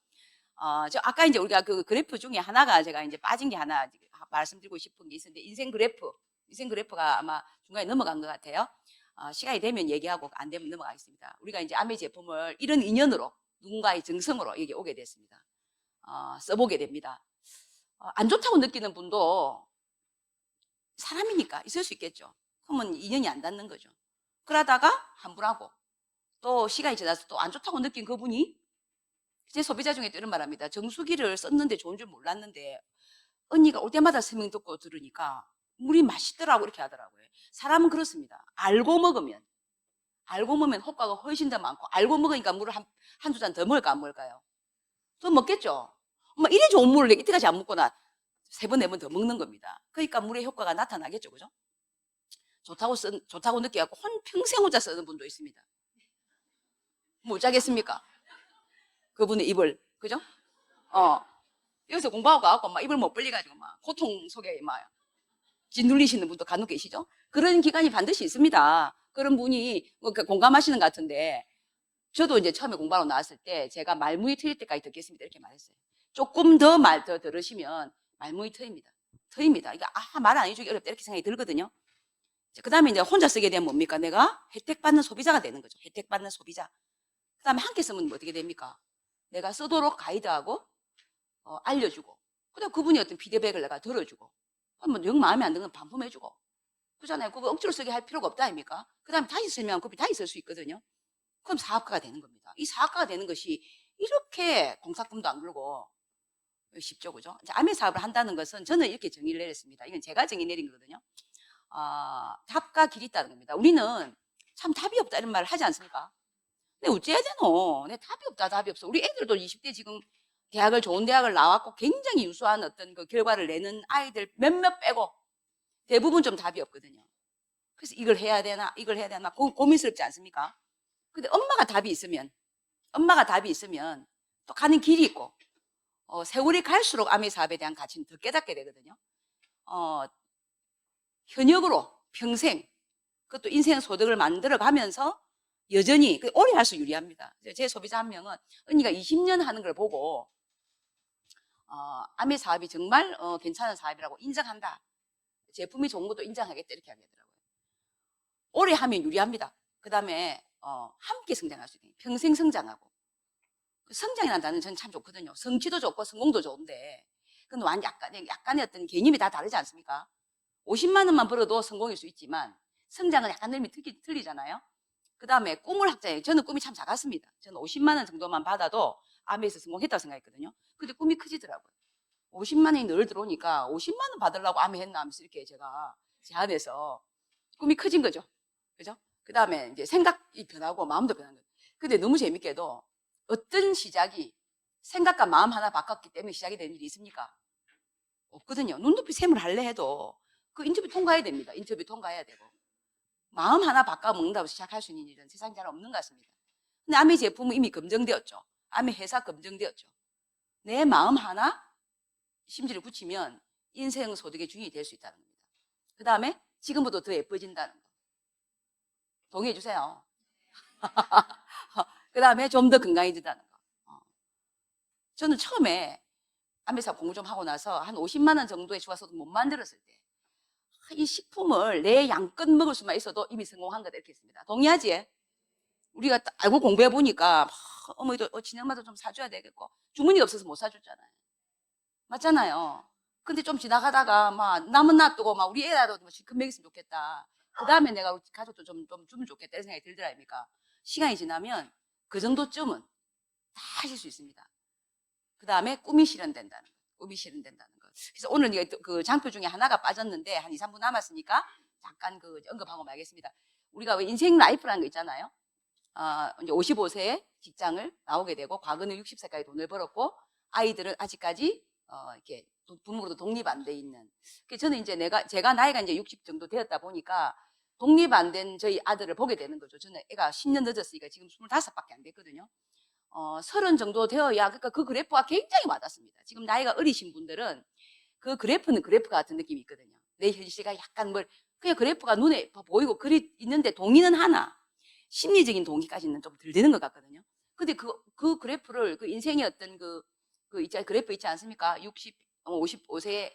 저 아까 이제 우리가 그 그래프 중에 하나가 제가 이제 빠진 게 하나 말씀드리고 싶은 게 있었는데 인생 그래프가 아마 중간에 넘어간 것 같아요. 시간이 되면 얘기하고 안 되면 넘어가겠습니다. 우리가 이제 아메 제품을 이런 인연으로 누군가의 정성으로 여기 오게 됐습니다. 써보게 됩니다. 안 좋다고 느끼는 분도 사람이니까 있을 수 있겠죠. 그러면 인연이 안 닿는 거죠. 그러다가 환불하고 또 시간이 지나서 또 안 좋다고 느낀 그분이 제 소비자 중에 이런 말합니다. 정수기를 썼는데 좋은 줄 몰랐는데 언니가 올 때마다 설명 듣고 들으니까 물이 맛있더라고 이렇게 하더라고요. 사람은 그렇습니다. 알고 먹으면 효과가 훨씬 더 많고 알고 먹으니까 물을 한두 잔 더 먹을까 안 먹을까요? 더 먹겠죠. 엄마 이래 좋은 물을 이때까지 안 먹구나. 3번, 4번 더 먹는 겁니다. 그러니까 물의 효과가 나타나겠죠. 그죠? 좋다고 느껴갖고 평생 혼자 쓰는 분도 있습니다. 못 자겠습니까? 그분의 입을. 그죠? 여기서 공부하고 가고 막 입을 못 벌려가지고 막 고통 속에 막 짓눌리시는 분도 간혹 계시죠? 그런 기간이 반드시 있습니다. 그런 분이 공감하시는 것 같은데, 저도 이제 처음에 공부하러 나왔을 때 제가 말문이 트일 때까지 듣겠습니다. 이렇게 말했어요. 조금 더 더 들으시면 말문이 트입니다. 트입니다. 이게 말 안 해주기 어렵다 이렇게 생각이 들거든요. 그 다음에 이제 혼자 쓰게 되면 뭡니까? 내가 혜택받는 소비자가 되는 거죠. 혜택받는 소비자. 그 다음에 함께 쓰면 어떻게 됩니까? 내가 쓰도록 가이드하고 알려주고, 그다음 그분이 어떤 피드백을 내가 들어주고, 뭐 영 마음에 안 드는 건 반품해주고, 그잖아요. 그거 억지로 쓰게 할 필요가 없다 아닙니까? 그다음에 다시 쓰면 그분이 다시 쓸 수 있거든요. 그럼 사업가가 되는 겁니다. 이 사업가가 되는 것이 이렇게 공사금도 안 들고 쉽죠, 그죠? 이제 아메 사업을 한다는 것은 저는 이렇게 정의를 내렸습니다. 이건 제가 정의 내린 거거든요. 답과 길이 있다는 겁니다. 우리는 참 답이 없다 이런 말을 하지 않습니까? 근데 어째야 되노? 내 답이 없다, 답이 없어. 우리 애들도 20대 지금 좋은 대학을 나왔고 굉장히 유수한 어떤 그 결과를 내는 아이들 몇몇 빼고 대부분 좀 답이 없거든요. 그래서 이걸 해야 되나, 이걸 해야 되나 고민스럽지 않습니까? 근데 엄마가 답이 있으면 또 가는 길이 있고, 세월이 갈수록 아메 사업에 대한 가치는 더 깨닫게 되거든요. 현역으로 평생, 그것도 인생 소득을 만들어 가면서 여전히 오래 할수 유리합니다. 제 소비자 한 명은 언니가 20년 하는 걸 보고 아메 사업이 정말 괜찮은 사업이라고 인정한다. 제품이 좋은 것도 인정하겠다 이렇게 하더라고요. 오래 하면 유리합니다. 그 다음에 함께 성장할 수 있는 평생 성장하고, 성장이라는 단어는 저는 참 좋거든요. 성취도 좋고 성공도 좋은데 그건 약간의 어떤 개념이 다 다르지 않습니까? 50만 원만 벌어도 성공일 수 있지만 성장은 약간 의미 틀리잖아요. 그 다음에 꿈을 확장해요. 저는 꿈이 참 작았습니다. 저는 50만 원 정도만 받아도 아메에서 성공했다고 생각했거든요. 근데 꿈이 커지더라고요. 50만 원이 늘 들어오니까 50만 원 받으려고 아메 했나 하면서 이렇게 제가 제 안에서 꿈이 커진 거죠. 그죠? 그 다음에 이제 생각이 변하고 마음도 변한 거예요. 근데 너무 재밌게도 어떤 시작이 생각과 마음 하나 바꿨기 때문에 시작이 되는 일이 있습니까? 없거든요. 눈높이 샘을 할래 해도 그 인터뷰 통과해야 됩니다. 인터뷰 통과해야 되고. 마음 하나 바꿔 먹는다고 시작할 수 있는 일은 세상에 잘 없는 것 같습니다. 근데 아메 제품은 이미 검증되었죠. 아메 회사 검증되었죠. 내 마음 하나 심지를 붙이면 인생 소득의 주인이 될 수 있다는 겁니다. 그 다음에 지금보다 더 예뻐진다는 거. 동의해 주세요. 그 다음에 좀 더 건강해진다는 거. 저는 처음에 아메사 공부 좀 하고 나서 한 50만 원 정도의 주가소득 못 만들었을 때 이 식품을 내 양껏 먹을 수만 있어도 이미 성공한 거다 이렇게 했습니다. 동의하지? 우리가 알고 공부해 보니까 어머니도 친엄마도 좀 사줘야 되겠고 주머니가 없어서 못 사줬잖아요. 맞잖아요. 근데 좀 지나가다가 막 남은 놔두고 막 우리 애라도 뭐 실컷 먹였으면 좋겠다. 그 다음에 내가 우리 가족도 좀 주면 좋겠다 이런 생각이 들더라 아닙니까? 시간이 지나면 그 정도쯤은 다 하실 수 있습니다. 그 다음에 꿈이 실현된다는 거. 꿈이 실현된다는 거. 그래서 오늘 그 장표 중에 하나가 빠졌는데 한 2, 3분 남았으니까 잠깐 언급하고 말겠습니다. 우리가 왜 인생 라이프라는 거 있잖아요. 이제 55세에 직장을 나오게 되고 과거는 60세까지 돈을 벌었고 아이들은 아직까지 이렇게 부모로도 독립 안 돼 있는. 저는 이제 제가 나이가 이제 60 정도 되었다 보니까 독립 안 된 저희 아들을 보게 되는 거죠. 저는 애가 10년 늦었으니까 지금 25밖에 안 됐거든요. 30 정도 되어야, 그러니까 그 그래프가 굉장히 와닿습니다. 지금 나이가 어리신 분들은 그 그래프는 그래프 같은 느낌이 있거든요. 내 현실과 약간 그냥 그래프가 눈에 보이고 글이 있는데 동의는 하나, 심리적인 동의까지는 좀 덜 되는 것 같거든요. 근데 그 그래프를, 그 인생의 어떤 그래프 있지 않습니까? 55세에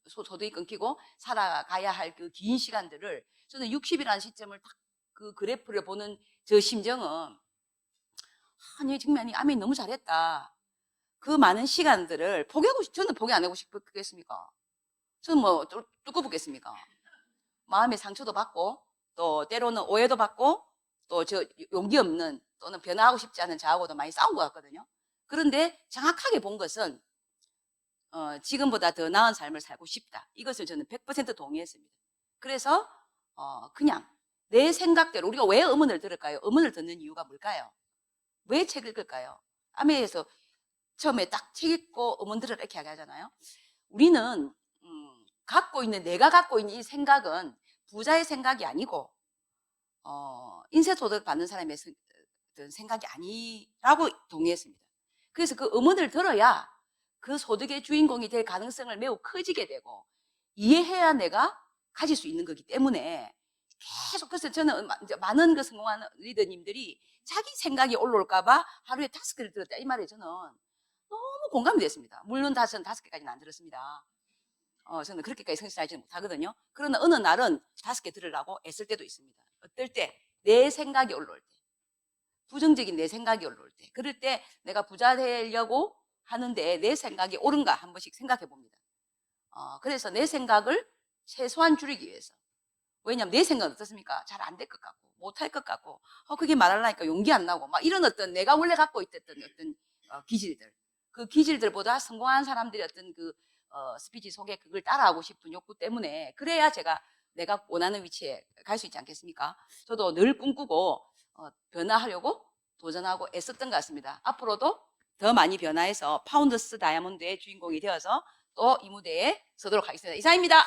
소득이 끊기고 살아가야 할 그 긴 시간들을, 저는 60이라는 시점을 딱 그 그래프를 보는 저 심정은, 아니 정말 아메 너무 잘했다. 그 많은 시간들을 저는 포기 안 하고 싶겠습니까? 저는 뭐 뚜껑 붙겠습니까? 마음의 상처도 받고 또 때로는 오해도 받고 또 저 용기 없는 또는 변화하고 싶지 않은 저하고도 많이 싸운 것 같거든요. 그런데 정확하게 본 것은 지금보다 더 나은 삶을 살고 싶다. 이것을 저는 100% 동의했습니다. 그래서 그냥 내 생각대로, 우리가 왜 음원을 들을까요? 음원을 듣는 이유가 뭘까요? 왜 책 읽을까요? 아메에서 처음에 딱 책 읽고 음원 들으라 이렇게 하잖아요. 우리는 내가 갖고 있는 이 생각은 부자의 생각이 아니고 인쇄소득 받는 사람의 생각이 아니라고 동의했습니다. 그래서 그 음원을 들어야 그 소득의 주인공이 될 가능성을 매우 커지게 되고 이해해야 내가 가질 수 있는 거기 때문에 계속 그래서 저는 많은 그 성공한 리더님들이 자기 생각이 올라올까봐 하루에 5개를 들었다 이 말에 저는 너무 공감이 됐습니다. 물론 저는 5개까지는 안 들었습니다. 저는 그렇게까지 성실하지는 못하거든요. 그러나 어느 날은 5개 들으려고 애쓸 때도 있습니다. 어떨 때? 내 생각이 올라올 때. 부정적인 내 생각이 올라올 때. 그럴 때 내가 부자 되려고 하는데 내 생각이 옳은가 한 번씩 생각해 봅니다. 그래서 내 생각을 최소한 줄이기 위해서. 왜냐하면 내 생각은 어떻습니까? 잘 안 될 것 같고, 못할 것 같고, 그게 말하려니까 용기 안 나고, 막 이런 어떤 내가 원래 갖고 있던 어떤 기질들. 그 기질들보다 성공한 사람들의 어떤 그 스피치 속에 그걸 따라하고 싶은 욕구 때문에 그래야 내가 원하는 위치에 갈 수 있지 않겠습니까? 저도 늘 꿈꾸고 변화하려고 도전하고 애썼던 것 같습니다. 앞으로도 더 많이 변화해서 파운더스 다이아몬드의 주인공이 되어서 또 이 무대에 서도록 하겠습니다. 이상입니다.